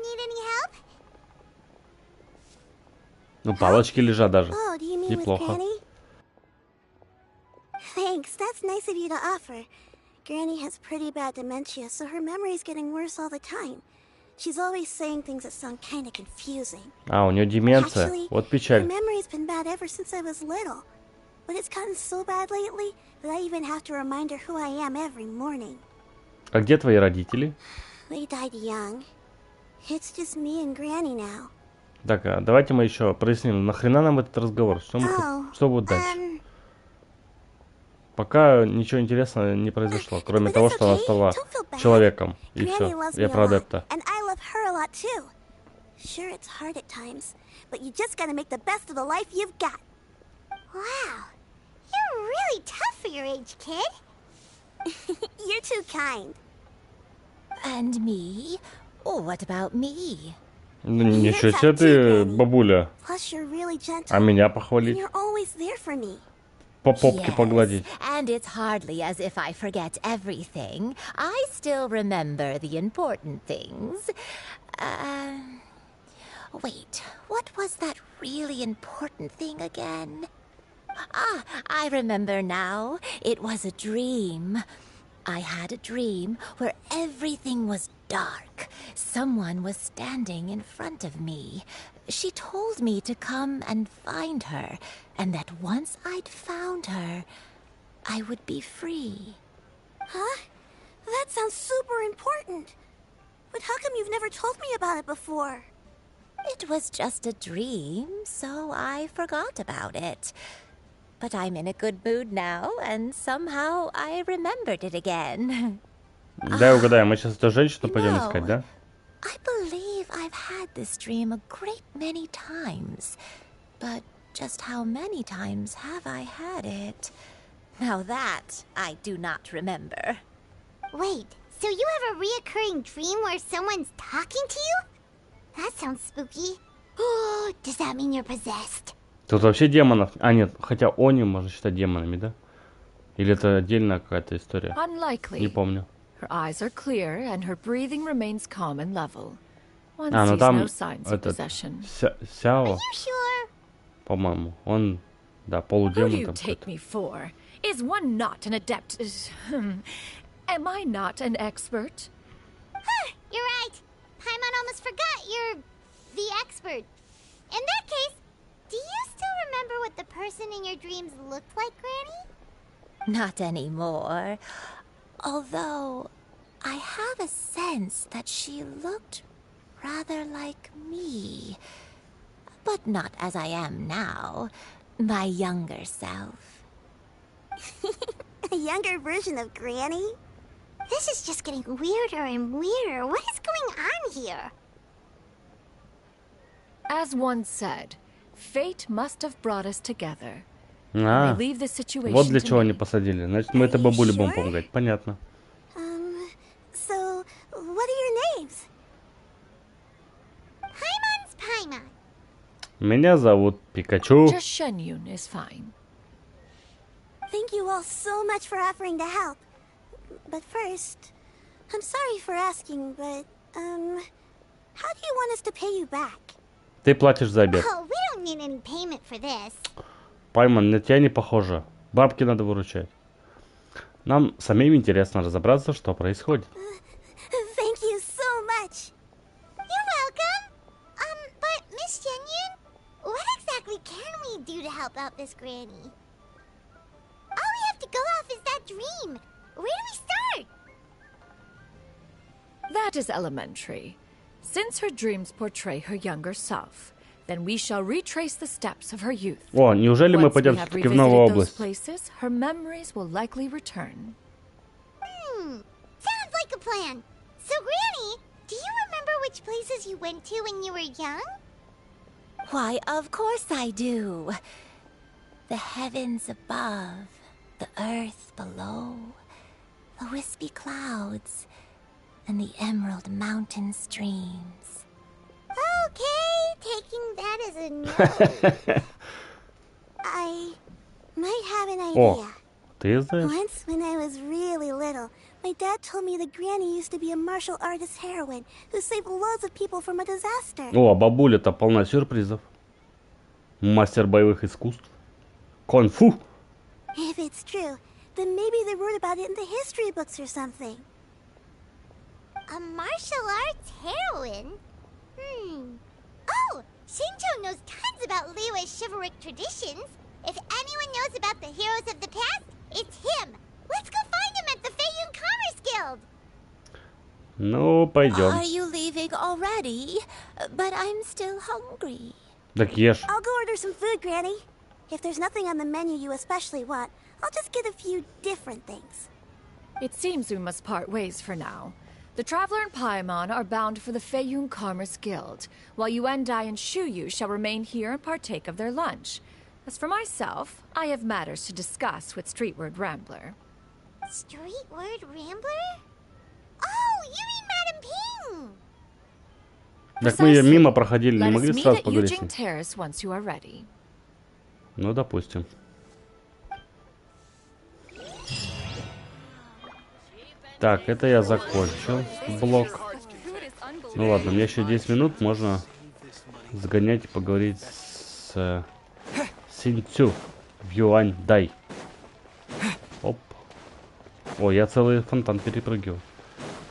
Need any help? Ну, палочки лежат даже. Oh, do you mean with Неплохо. Granny? Thanks, that's nice of you to offer. Granny has pretty bad dementia, so her memory's getting worse all the time. She's always saying things that sound kind of confusing. А, у нее деменция. Actually, Вот her печаль. memory's been bad ever since I was little. But it's gotten so bad lately that I even have to remind her who I am every morning. А где твои родители? They died young. It's just me and Granny now. Так, давайте мы еще проясним, нахрена нам этот разговор? Что, что будет дальше? Пока ничего интересного не произошло, кроме того, что она стала человеком. И все. Я про адепта. And I love her a lot too. Sure, it's hard at times, but you just gotta make the best of the life you've got. Wow, you're really tough for your age, kid. You're too kind. And me? What about me? Ну, ничего себе ты, бабуля. Plus, you're really gentle. А меня And похвалить? you're always there for me. По попке погладить? And it's hardly as if I forget everything. I still remember the important things. Wait, what was that really important thing again? Ah, I remember now. It was a dream. I had a dream where everything was dark. Someone was standing in front of me. She told me to come and find her, and that once I'd found her, I would be free. Huh? That sounds super important. But how come you've never told me about it before? It was just a dream, so I forgot about it. But I'm in a good mood now, and somehow I remembered it again. Дай угадаю, мы сейчас эту женщину пойдем искать, да? I believe I've had this dream a great many times. But just how many times have I had it? Now that I do not remember. Wait, so you have a reoccurring dream where someone's talking to you? That sounds spooky. Oh, does that mean you're possessed? Тут вообще демонов... А, нет, хотя они можно считать демонами, да? Или это отдельная какая-то история? Unlikely. Не помню. Her eyes are clear, and her breathing remains calm and level. One А, ну sees там no signs of этот... possession. Сяо, You sure? по-моему, он, да, Who do полудемон you там take какой-то. me for? Is one not an adept? Am I not an expert? Huh, you're right. Paimon almost forgot you're the expert. In that case, do you still remember what the person in your dreams looked like, Granny? Not anymore. Although, I have a sense that she looked rather like me. But not as I am now. My younger self. A younger version of Granny? This is just getting weirder and weirder. What is going on here? As one said, fate must have brought us together. А, leave the situation вот для to чего me. они посадили. Значит, мы этой бабуле будем помогать. Понятно. So, what are your names? Paimon's Paimon. Меня зовут Пикачу. Just Shenyun is fine. Thank you all so much for offering to help. But first, I'm sorry for asking, but, how do you want us to pay you back? Ты платишь за обед. Oh, we don't need any payment for this. Пайман, на тебя не похоже. Бабки надо выручать. Нам самим интересно разобраться, что происходит. Thank you so much. You're welcome. But Miss Shenyun, what exactly can we do to help out this granny? All we have to go off is that dream. Where do we start? That is elementary. Since her dreams portray her younger self, then we shall retrace the steps of her youth. О, неужели мы Once we пойдем have все-таки в новую revisited those область? places, her memories will likely return. Sounds like a plan. So, Granny, do you remember which places you went to when you were young? Why, of course I do. The heavens above, the earth below, the wispy clouds, and the emerald mountain streams. Okay, taking that as a no. I might have an О, idea. ты знаешь? Once, when I was really little, my dad told me the granny used to be a martial artist heroine who saved loads of people from a disaster. О, бабуля-то полна сюрпризов. Мастер боевых искусств. Конг-фу. If it's true, then maybe they wrote about it in the history books or something. A martial arts heroine? Oh, Shinjo knows tons about Liyue's chivalric traditions. If anyone knows about the heroes of the past, it's him. Let's go find him at the Feiyun Commerce Guild. Ну, пойдем. Are you leaving already? But I'm still hungry. Так ешь. I'll go order some food, Granny. If there's nothing on the menu you especially want, I'll just get a few different things. It seems we must part ways for now. The Traveler and Paimon are bound for the Feiyun Commerce Guild, while Yuendai and Shuyu shall remain here and partake of their lunch. As for myself, I have matters to discuss with Streetward Rambler. Streetward Rambler? Oh, you mean Madam Ping! Так мы мимо проходили, не Let us могли meet сразу at поговорить с Yujing ним? Terrace once you are ready. Ну, допустим. Так, это я закончил блок. Ну ладно, у меня еще 10 минут, можно сгонять и поговорить с Синцю в Юань-Дай. Оп. О, я целый фонтан перепрыгиваю.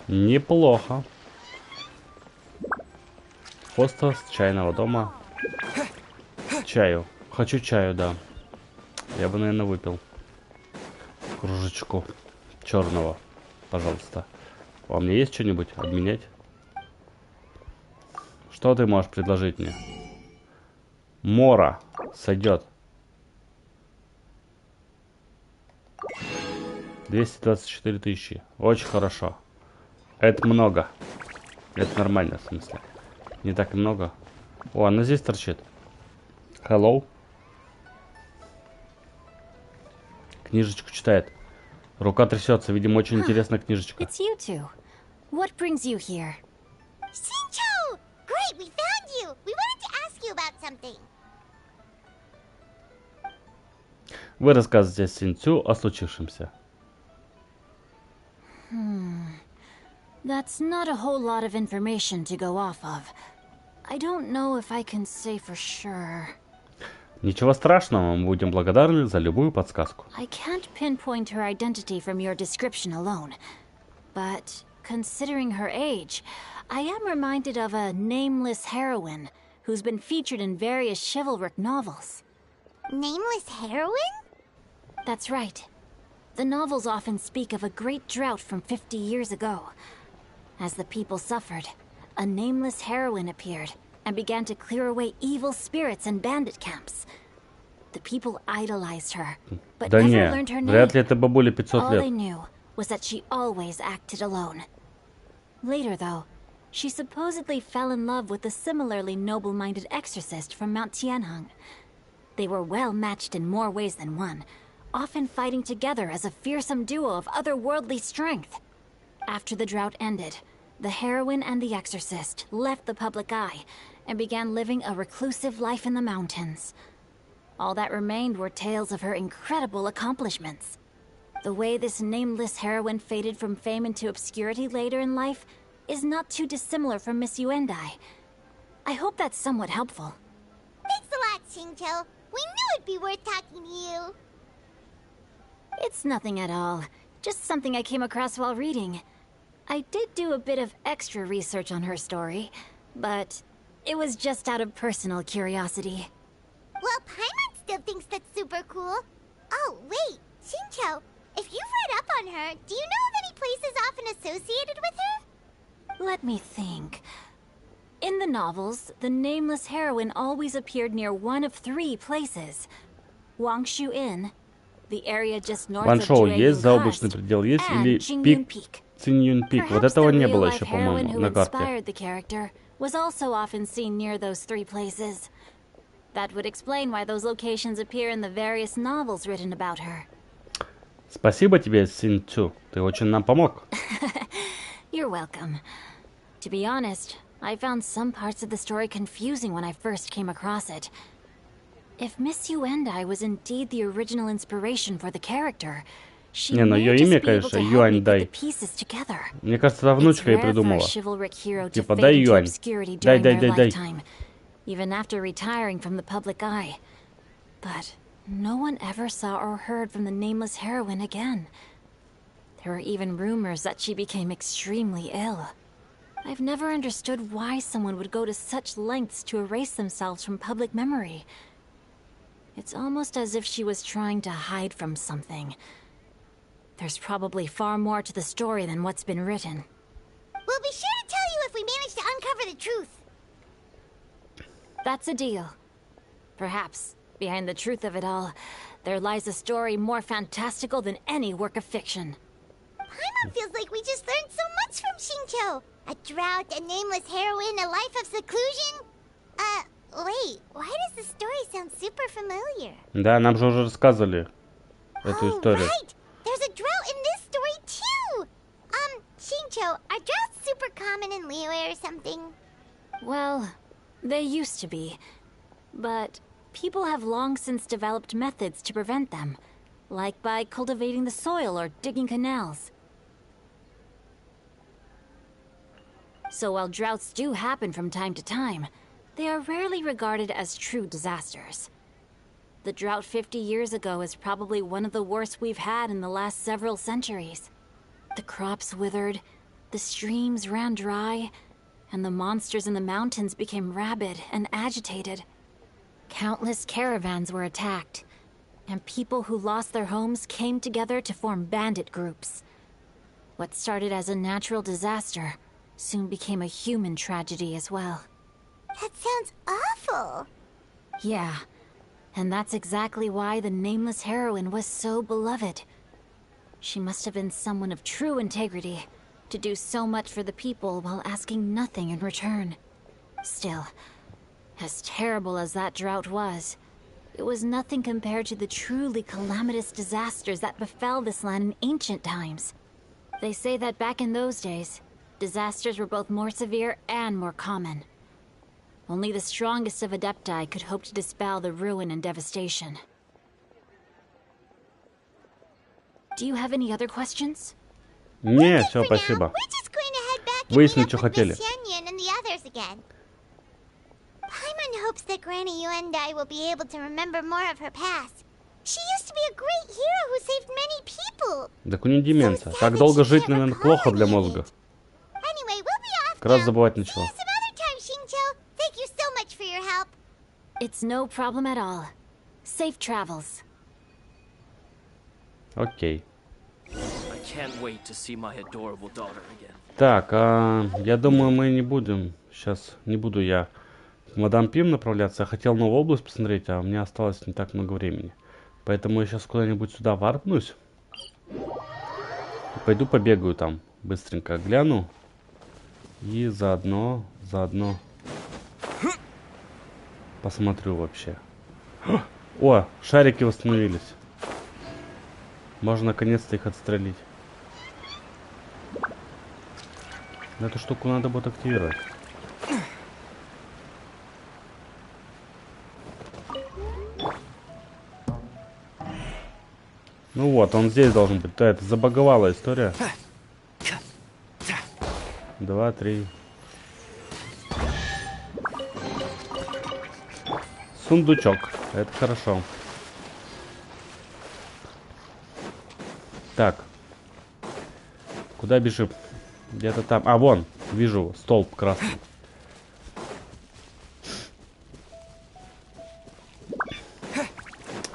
Неплохо. Хоста с чайного дома. Чаю. Хочу чаю, да. Я бы, наверное, выпил. Кружечку черного. Пожалуйста. А у меня есть что-нибудь обменять? Что ты можешь предложить мне? Мора. Сойдет. 224 тысячи. Очень хорошо. Это много. Это нормально, в смысле. Не так и много. О, она здесь торчит. Hello. Книжечку читает. Рука трясется. Видимо, очень интересная книжечка. It's you two. What brings you here? Shincho! Great, we found you! We wanted to ask you about something. Вы рассказываете Синцю о случившемся. That's not a whole lot of information to go off of. I don't know if I can say for sure. Ничего страшного, мы будем благодарны за любую подсказку. I can't pinpoint her identity from your description alone. But considering her age, I am reminded of a nameless heroine who's been featured in various chivalric novels. Nameless heroine? That's right. The novels often speak of a great drought from 50 years ago. As the people suffered, a nameless heroine appeared and began to clear away evil spirits and bandit camps. The people idolized her, but Да never не, learned her вряд ли name. это бабуле 500 All they лет. knew was that she always acted alone. Later, though, she supposedly fell in love with a similarly noble-minded exorcist from Mount Tianheng. They were well matched in more ways than one, often fighting together as a fearsome duo of otherworldly strength. After the drought ended, the heroine and the exorcist left the public eye and began living a reclusive life in the mountains. All that remained were tales of her incredible accomplishments. The way this nameless heroine faded from fame into obscurity later in life is not too dissimilar from Miss Yuendai. I hope that's somewhat helpful. Thanks a lot, Xingqiu. We knew it'd be worth talking to you. It's nothing at all. Just something I came across while reading. I did do a bit of extra research on her story, but it was just out of personal curiosity. Well, Paimon still thinks that's super cool. Oh, wait, Xingqiu, if you've read up on her, do you know of any places often associated with her? Let me think. In the novels, the nameless heroine always appeared near one of 3 places. Wangshu Inn, the area just north of Ваншоу есть, Jueyun заоблачный Karst, предел есть, and или Jingyun пик, Peak. Циньюн Пик. Вот Perhaps этого the не было real-life еще, heroine по-моему, who на карте. inspired the character was also often seen near those 3 places. That would explain why those locations appear in the various novels written about her. Спасибо тебе, Синцю. Ты очень нам помог. You're welcome. To be honest, I found some parts of the story confusing when I first came across it. If Miss Yuendai was indeed the original inspiration for the character, she Не, но may ее just имя, be able конечно, to help me put the Юаньдай. pieces together. Мне кажется, это It's внучка и rare for a придумала. chivalric hero to Типа, fade дай into юань. obscurity Дай, during дай, their дай, дай. lifetime, even after retiring from the public eye. But no one ever saw or heard from the nameless heroine again. There were even rumors that she became extremely ill. I've never understood why someone would go to such lengths to erase themselves from public memory. It's almost as if she was trying to hide from something. There's probably far more to the story than what's been written. We'll be sure to tell you if we manage to uncover the truth. That's a deal. Perhaps, behind the truth of it all, there lies a story more fantastical than any work of fiction. Paimon feels like we just learned so much from Xingqiu. A drought, a nameless heroine, a life of seclusion. Wait, why does the story sound super familiar? Да, нам же уже рассказывали эту историю. Right! There's a drought in this story too! Xingqiu, are droughts super common in Liyue or something? Well, they used to be. But people have long since developed methods to prevent them, like by cultivating the soil or digging canals. So while droughts do happen from time to time, they are rarely regarded as true disasters. The drought 50 years ago is probably one of the worst we've had in the last several centuries. The crops withered, the streams ran dry, and the monsters in the mountains became rabid and agitated. Countless caravans were attacked, and people who lost their homes came together to form bandit groups. What started as a natural disaster soon became a human tragedy as well. That sounds awful. Yeah, and that's exactly why the nameless heroine was so beloved. She must have been someone of true integrity, to do so much for the people while asking nothing in return. Still, as terrible as that drought was, it was nothing compared to the truly calamitous disasters that befell this land in ancient times. They say that back in those days, disasters were both more severe and more common. Only the strongest of Adepti could hope to dispel the ruin and devastation. Do you have any other questions? Не, все, спасибо. We're just going to head back and Выяснить, meet что up with хотели. Miss Yanyan and the others again. Paimon hopes that Granny Yuendai will be able to remember more of her past. She used to be a great hero who saved many people. Так у нее деменция. Так долго жить, наверное, плохо для мозга. Anyway, we'll be off Как раз now. забывать See начала. you some other time, Xingqiu. Thank you so much for your help. It's no problem at all. Safe travels. Окей. I can't wait to see my adorable daughter again. Так, я думаю, мы не будем. Сейчас не буду я к мадам Пим направляться. Я хотел новую область посмотреть, а у меня осталось не так много времени. Поэтому я сейчас куда-нибудь сюда варпнусь. Пойду побегаю там. Быстренько гляну. И заодно посмотрю вообще. О, шарики восстановились. Можно наконец-то их отстрелить. Эту штуку надо будет активировать. Ну вот, он здесь должен быть. Да, это забаговала история. 2, 3. Сундучок. Это хорошо. Так. Куда бежим? Где-то там. А, вон. Вижу столб красный.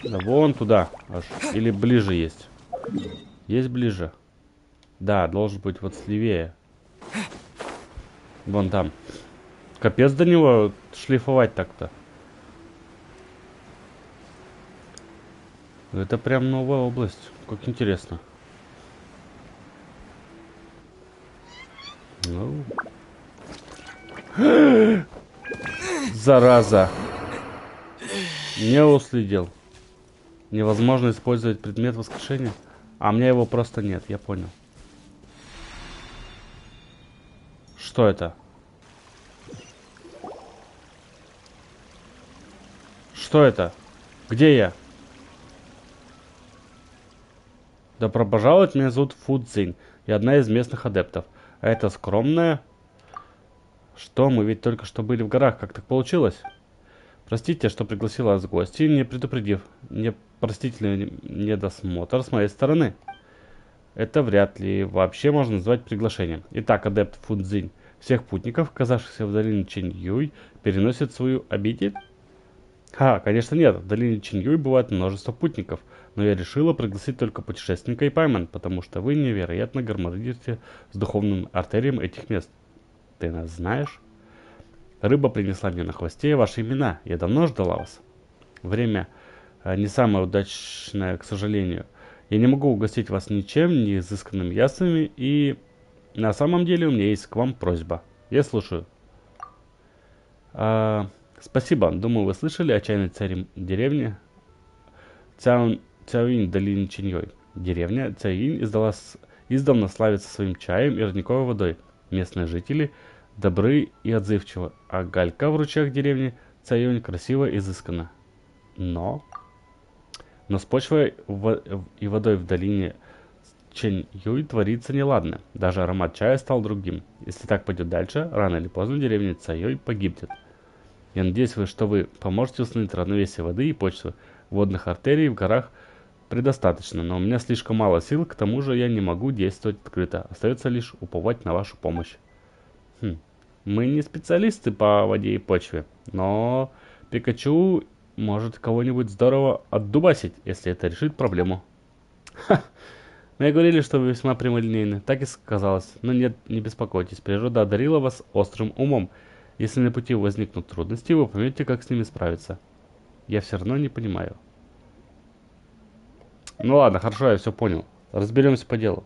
Да вон туда аж. Или ближе есть. Есть ближе? Да, должен быть вот слевее. Вон там. Капец до него шлифовать так-то. Это прям новая область. Как интересно. Ну. Зараза. Не уследил. Невозможно использовать предмет воскрешения. А у меня его просто нет, я понял. Что это? Что это? Где я? Добро пожаловать, меня зовут Фудзинь. Я одна из местных адептов. А это скромная... Что, мы ведь только что были в горах. Как так получилось? Простите, что пригласила вас в гости, не предупредив. Непростительный недосмотр с моей стороны. Это вряд ли вообще можно назвать приглашением. Итак, адепт Фудзинь. Всех путников, оказавшихся в долине Чиньюй, переносит свою обитель? Конечно нет. В долине Чиньюй бывает множество путников. Но я решила пригласить только путешественника и Пайман, потому что вы невероятно гармонируете с духовным артерием этих мест. Ты нас знаешь? Рыба принесла мне на хвосте ваши имена. Я давно ждала вас. Время не самое удачное, к сожалению. Я не могу угостить вас ничем, ни изысканными яствами, и на самом деле у меня есть к вам просьба. Я слушаю. Спасибо. Думаю, вы слышали о чайной деревне Цяоинь в долине Чиньёй. Деревня Цяоинь издавна славится своим чаем и родниковой водой. Местные жители добры и отзывчивы, а галька в ручьях деревни Цяоинь красиво и изысканна. Но с почвой и водой в долине Чиньюй творится неладно. Даже аромат чая стал другим. Если так пойдет дальше, рано или поздно деревня Цяоинь погибнет. Я надеюсь, что вы поможете установить равновесие воды и почвы. Водных артерий в горах предостаточно, но у меня слишком мало сил, к тому же я не могу действовать открыто. Остается лишь уповать на вашу помощь. Мы не специалисты по воде и почве, но Пикачу может кого-нибудь здорово отдубасить, если это решит проблему. Мне говорили, что вы весьма прямолинейны, так и сказалось. Но нет, не беспокойтесь, природа одарила вас острым умом. Если на пути возникнут трудности, вы поймете, как с ними справиться. Я все равно не понимаю. Ну ладно, хорошо, я все понял. Разберемся по делу.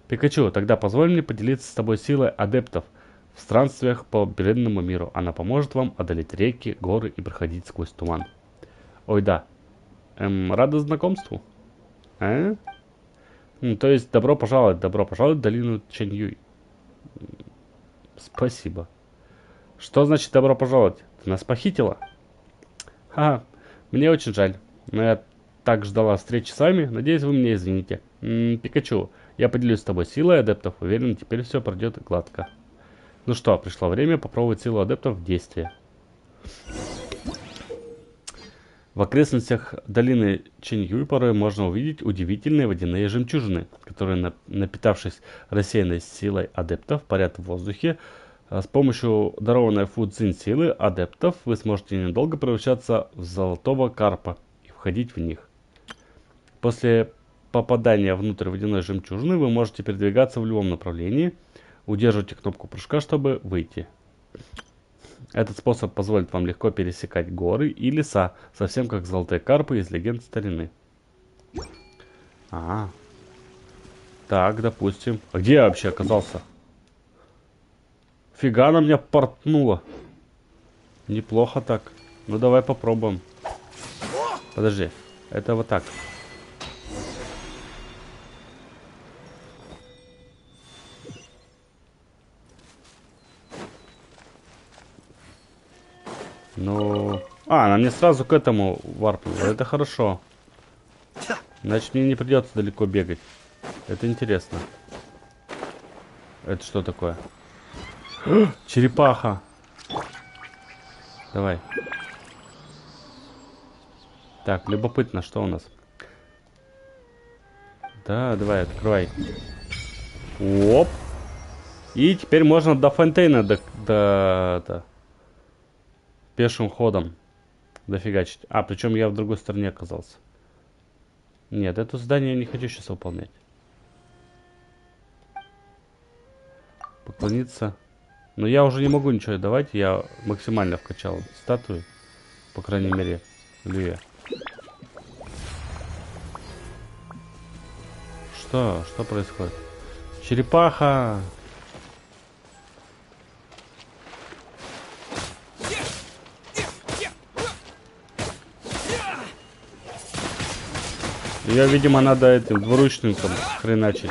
Пикачу, тогда позволь мне поделиться с тобой силой адептов в странствиях по бренному миру. Она поможет вам одолеть реки, горы и проходить сквозь туман. Ой, да. Рада знакомству. То есть, добро пожаловать в долину Чиньюй. Спасибо. Что значит добро пожаловать? Ты нас похитила? Мне очень жаль. Но я так ждала встречи с вами. Надеюсь, вы меня извините. Пикачу, я поделюсь с тобой силой адептов. Уверен, теперь все пройдет гладко. Ну что, пришло время попробовать силу адептов в действии. В окрестностях долины Чиньюй порой можно увидеть удивительные водяные жемчужины, которые, напитавшись рассеянной силой адептов, парят в воздухе. С помощью дарованной Фудзинь силы адептов вы сможете недолго превращаться в золотого карпа и входить в них. После попадания внутрь водяной жемчужины вы можете передвигаться в любом направлении. Удерживайте кнопку прыжка, чтобы выйти. Этот способ позволит вам легко пересекать горы и леса, совсем как золотые карпы из легенд старины. Так, допустим. А где я вообще оказался? Фига она меня портнула. Неплохо так. Ну давай попробуем. Подожди. Это вот так. Ну... А, она мне сразу к этому варпнула. Это хорошо. Значит, мне не придется далеко бегать. Это интересно. Это что такое? Черепаха. Давай. Так, любопытно, что у нас? Да, давай, открывай. Оп. И теперь можно до Фонтейна, пешим ходом дофигачить. А, причем я в другой стороне оказался. Нет, это задание я не хочу сейчас выполнять. Поклониться. Но я уже не могу ничего давать. Я максимально вкачал статую. По крайней мере, Льве. Что? Что происходит? Черепаха! Ее, видимо, надо этим двуручным там хреначить.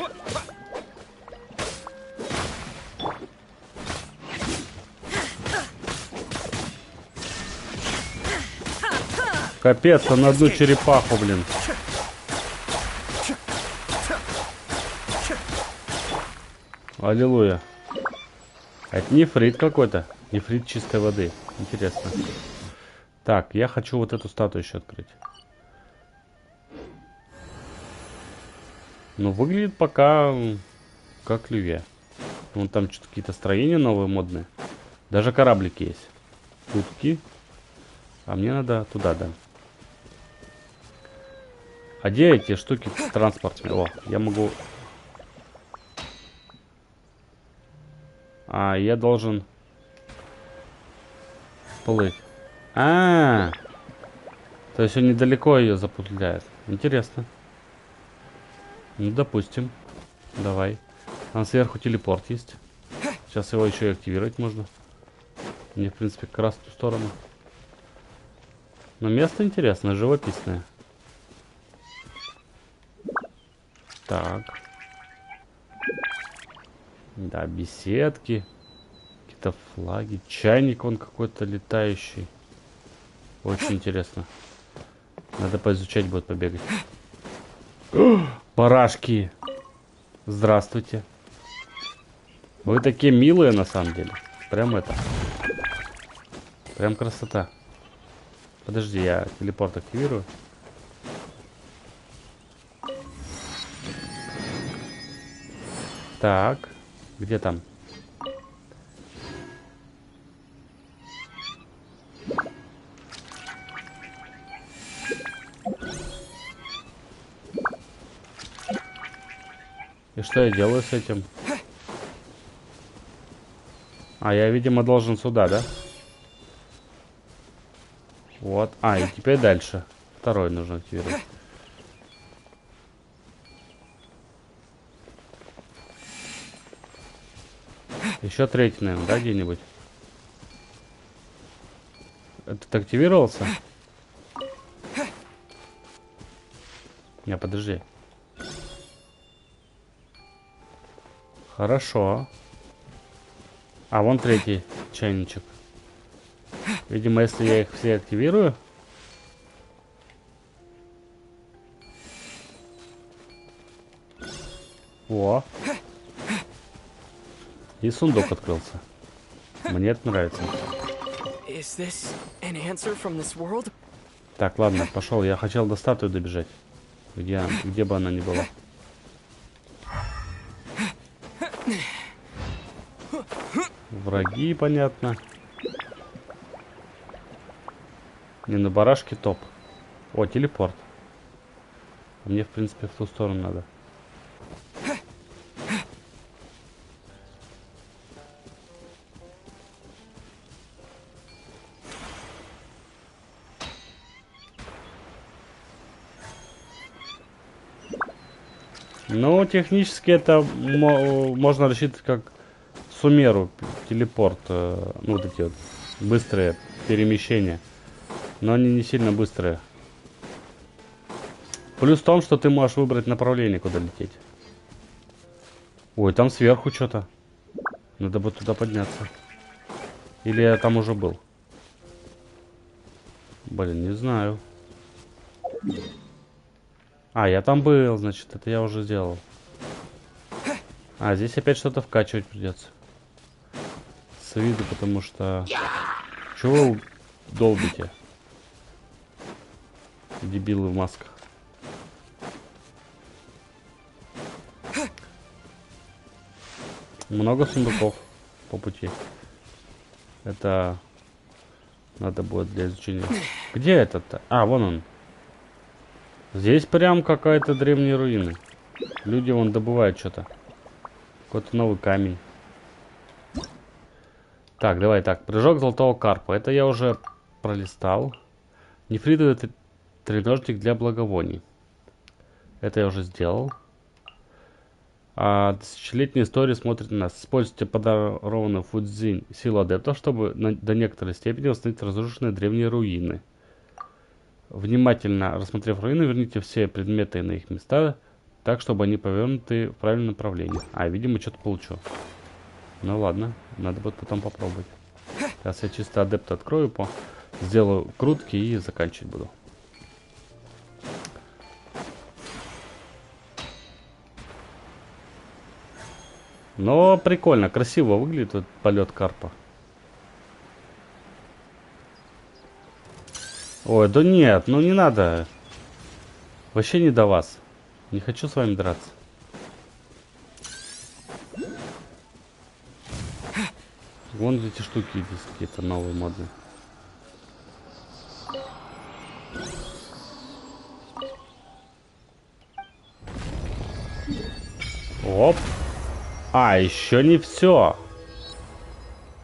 Капец, он одну черепаху, блин. Аллилуйя. Это нефрит какой-то. Нефрит чистой воды. Интересно. Так, я хочу вот эту статую еще открыть. Ну, выглядит пока как Льве. Вон там что-то какие-то строения новые, модные. Даже кораблики есть. Утки. А мне надо туда, да. А где эти штуки с транспортами? О, я могу... А, я должен... плыть. То есть он недалеко ее запутляет. Интересно. Ну, допустим. Давай. Там сверху телепорт есть. Сейчас его еще и активировать можно. Мне, в принципе, как раз в ту сторону. Но место интересное, живописное. Так. Да, беседки. Какие-то флаги. Чайник он какой-то летающий. Очень интересно. Надо поизучать будет, побегать. Барашки. Здравствуйте. Вы такие милые, на самом деле. Прям это. Прям красота. Подожди, я телепорт активирую. Так. Где там? И что я делаю с этим? А, я, видимо, должен сюда, да? Вот. А, и теперь дальше. Второй нужно активировать. Еще третий, наверное, да, где-нибудь? Этот активировался? Не, подожди. Хорошо. А, вон третий чайничек. Видимо, если я их все активирую... О! И сундук открылся. Мне это нравится. Так, ладно, пошел. Я хотел до статуи добежать. Где бы она ни была. Враги, понятно. Не, на барашке топ. О, телепорт. Мне, в принципе, в ту сторону надо. Ну, технически это можно рассчитывать как суммеру, телепорт, ну, вот эти вот быстрые перемещения. Но они не сильно быстрые. Плюс в том, что ты можешь выбрать направление, куда лететь. Ой, там сверху что-то. Надо бы туда подняться. Или я там уже был? Блин, не знаю. А, я там был, значит, это я уже сделал. А, здесь опять что-то вкачивать придется. С виду, потому что... Чего вы долбите? Дебилы в масках. Много сундуков по пути. Это надо будет для изучения. Где этот-то? А, вон он. Здесь прям какая-то древняя руина. Люди вон добывают что-то. Какой-то новый камень. Так, давай так. Прыжок золотого карпа. Это я уже пролистал. Нефритовый треножник для благовоний. Это я уже сделал. А тысячелетняя история смотрит на нас. Используйте подарованную Фудзинь силу адепта, чтобы до некоторой степени восстановить разрушенные древние руины. Внимательно рассмотрев руины, верните все предметы на их места, так, чтобы они повернуты в правильном направлении. А, видимо, что-то получу. Ну ладно, надо будет потом попробовать. Сейчас я чисто адепта открою, сделаю крутки и заканчивать буду. Но прикольно, красиво выглядит этот полет карпа. Ой, да нет, ну не надо. Вообще не до вас. Не хочу с вами драться. Вон эти штуки есть какие-то новые модные. Оп. А, еще не все.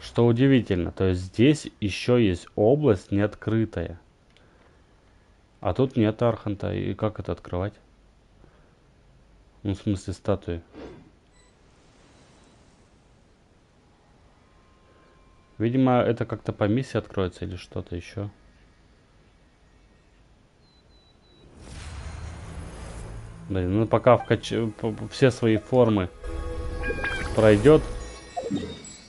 Что удивительно. То есть здесь еще есть область не открытая. А тут нет арханта. И как это открывать? Ну, в смысле статуи. Видимо, это как-то по миссии откроется или что-то еще. Блин, ну пока все свои формы пройдет.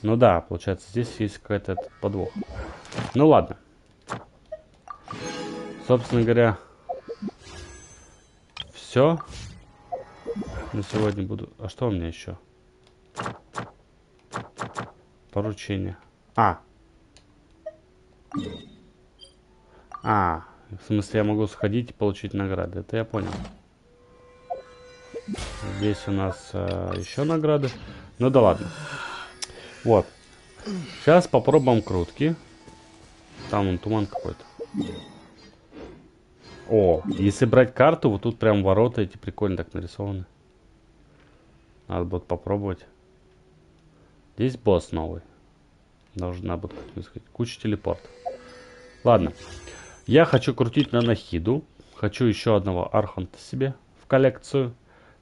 Ну да, получается, здесь есть какой-то подвох. Ну ладно. Собственно говоря, все. На сегодня буду... А что у меня еще? Поручение. В смысле, я могу сходить и получить награды. Это я понял. Здесь у нас еще награды. Ну да ладно. Вот. Сейчас попробуем крутки. Там вон туман какой-то. О, если брать карту, вот тут прям ворота эти прикольно так нарисованы. Надо будет попробовать. Здесь босс новый. Должна будет сказать. Куча телепортов. Ладно. Я хочу крутить на Нахиду. Хочу еще одного арханта себе в коллекцию.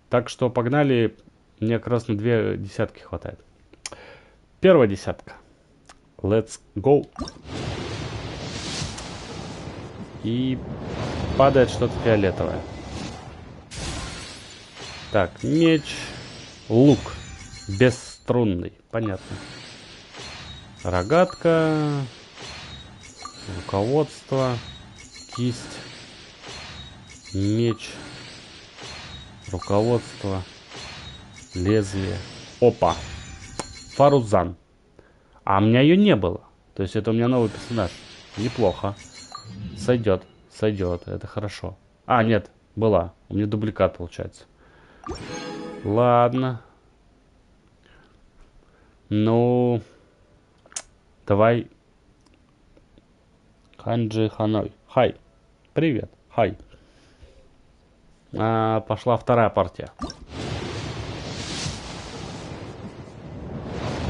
Так что погнали. Мне как раз на 2 десятки хватает. Первая десятка. Let's go. И падает что-то фиолетовое. Так, меч. Лук. Бесструнный. Понятно. Рогатка. Руководство. Кисть. Меч. Руководство. Лезвие. Опа. Фарузан. А у меня ее не было. То есть это у меня новый персонаж. Неплохо. Сойдет. Сойдет. Это хорошо. А, нет. Была. У меня дубликат получается. Ладно. Ну. Давай. Ханджи Ханой. Хай. Привет. Хай. Пошла вторая партия.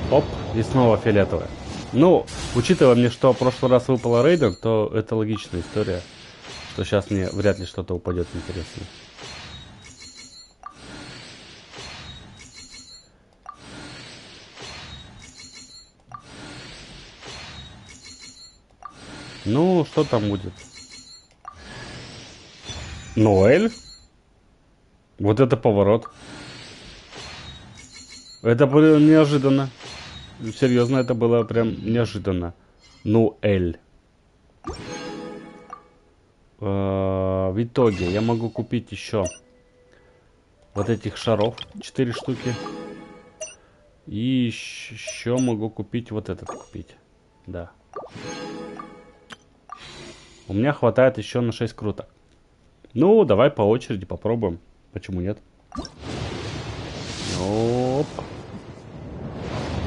Оп, и снова фиолетовая. Ну, учитывая мне, что в прошлый раз выпала рейдер, то это логичная история, что сейчас мне вряд ли что-то упадет интересное. Ну, что там будет? Ноэль? Вот это поворот. Это было неожиданно. Серьезно, это было прям неожиданно. Ну, Эль. В итоге я могу купить еще вот этих шаров. 4 штуки. И еще могу купить вот этот купить. Да. У меня хватает еще на 6 круток. Ну, давай по очереди попробуем. Почему нет? Оп.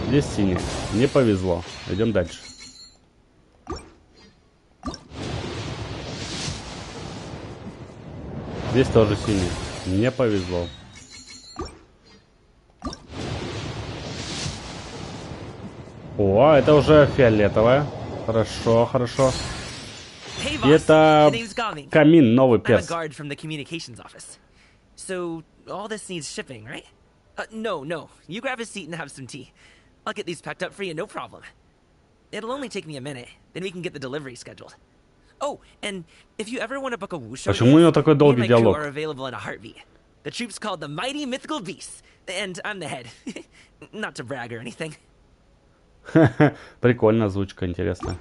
Здесь синий. Не повезло. Идем дальше. Здесь тоже синий. Не повезло. О, это уже фиолетовая. Хорошо, хорошо. Hey, И это камин, новый I'm a перс. guard from the communications office. So, all this needs shipping, right? No. You grab a seat and have some tea. I'll get these packed up for you, no problem. It'll only take me a minute. Then we can get the delivery scheduled. Oh, and if you ever want to book a wushu, Почему у него такой me and долгий my crew диалог? are available in a heartbeat. The troop's called the Mighty Mythical Beasts, and I'm the head. Not to brag or anything. Прикольно, озвучка, интересно.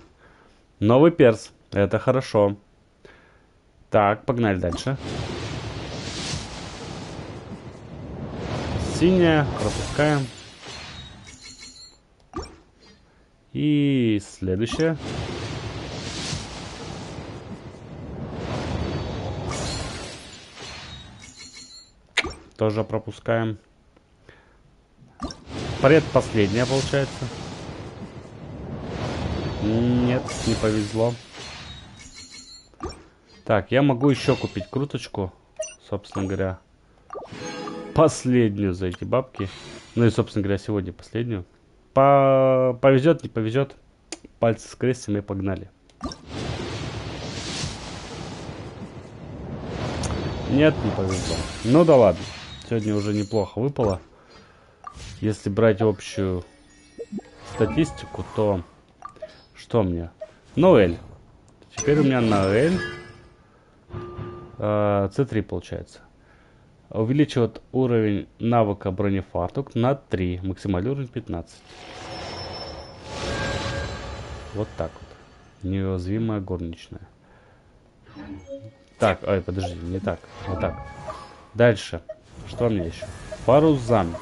Новый перс. Это хорошо. Так, погнали дальше. Синяя. Пропускаем. И следующее. Тоже пропускаем. Предпоследняя получается. Нет, не повезло. Так, я могу еще купить круточку. Собственно говоря. Последнюю за эти бабки. Ну и, собственно говоря, сегодня последнюю. Повезет, не повезет. Пальцы скрестим и погнали. Нет, не повезло. Ну да ладно. Сегодня уже неплохо выпало. Если брать общую статистику, то... Что мне? Ноэль. Теперь у меня Ноэль. C3 получается. Увеличивает уровень навыка бронефартук на 3. Максимальный уровень 15. Вот так вот. Неуязвимая горничная. Так, ой, подожди, не так. Вот так. Дальше. Что у меня еще? Фарузан.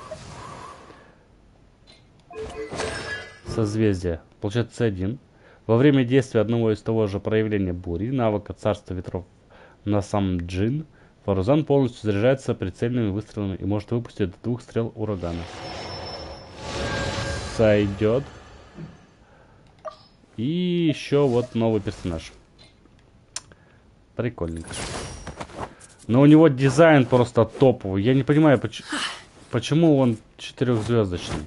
Созвездие. Получается C1. Во время действия одного из того же проявления бури, навыка царства ветров на сам джин, Фарузан полностью заряжается прицельными выстрелами и может выпустить до 2 стрел урагана. Сойдет. И еще вот новый персонаж. Прикольненько. Но у него дизайн просто топовый. Я не понимаю, почему он 4-звездочный.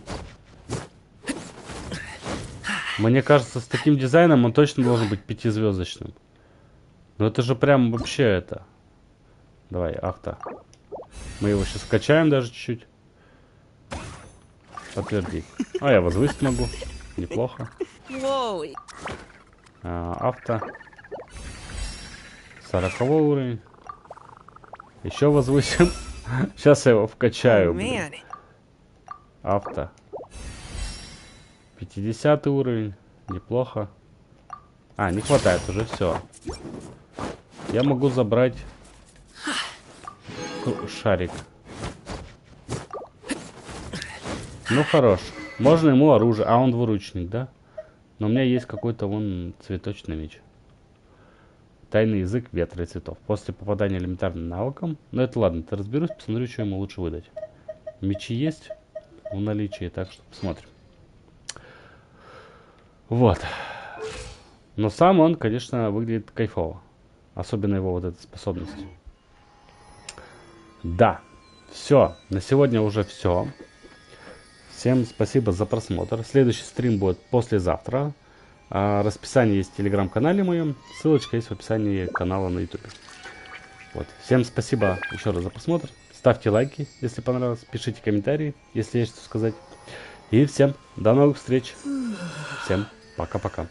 Мне кажется, с таким дизайном он точно должен быть 5-звездочным. Но это же прям вообще это. Давай, авто. Мы его сейчас скачаем даже чуть-чуть. Подтвердить. А, я возвысить могу. Неплохо. Авто. 40 уровень. Еще возвысим. Сейчас я его вкачаю. Блин. Авто. 50 уровень. Неплохо. А, не хватает уже, все. Я могу забрать шарик. Ну, хорош. Можно ему оружие. А, он двуручник, да? Но у меня есть какой-то вон цветочный меч. Тайный язык ветра и цветов. После попадания элементарным навыком. Ну, это ладно, ты разберусь, посмотрю, что ему лучше выдать. Мечи есть в наличии, так что посмотрим. Вот. Но сам он, конечно, выглядит кайфово. Особенно его вот эта способность. Да. Все. На сегодня уже все. Всем спасибо за просмотр. Следующий стрим будет послезавтра. Расписание есть в телеграм-канале моем. Ссылочка есть в описании канала на ютубе. Вот. Всем спасибо еще раз за просмотр. Ставьте лайки, если понравилось. Пишите комментарии, если есть что сказать. И всем до новых встреч. Всем пока-пока.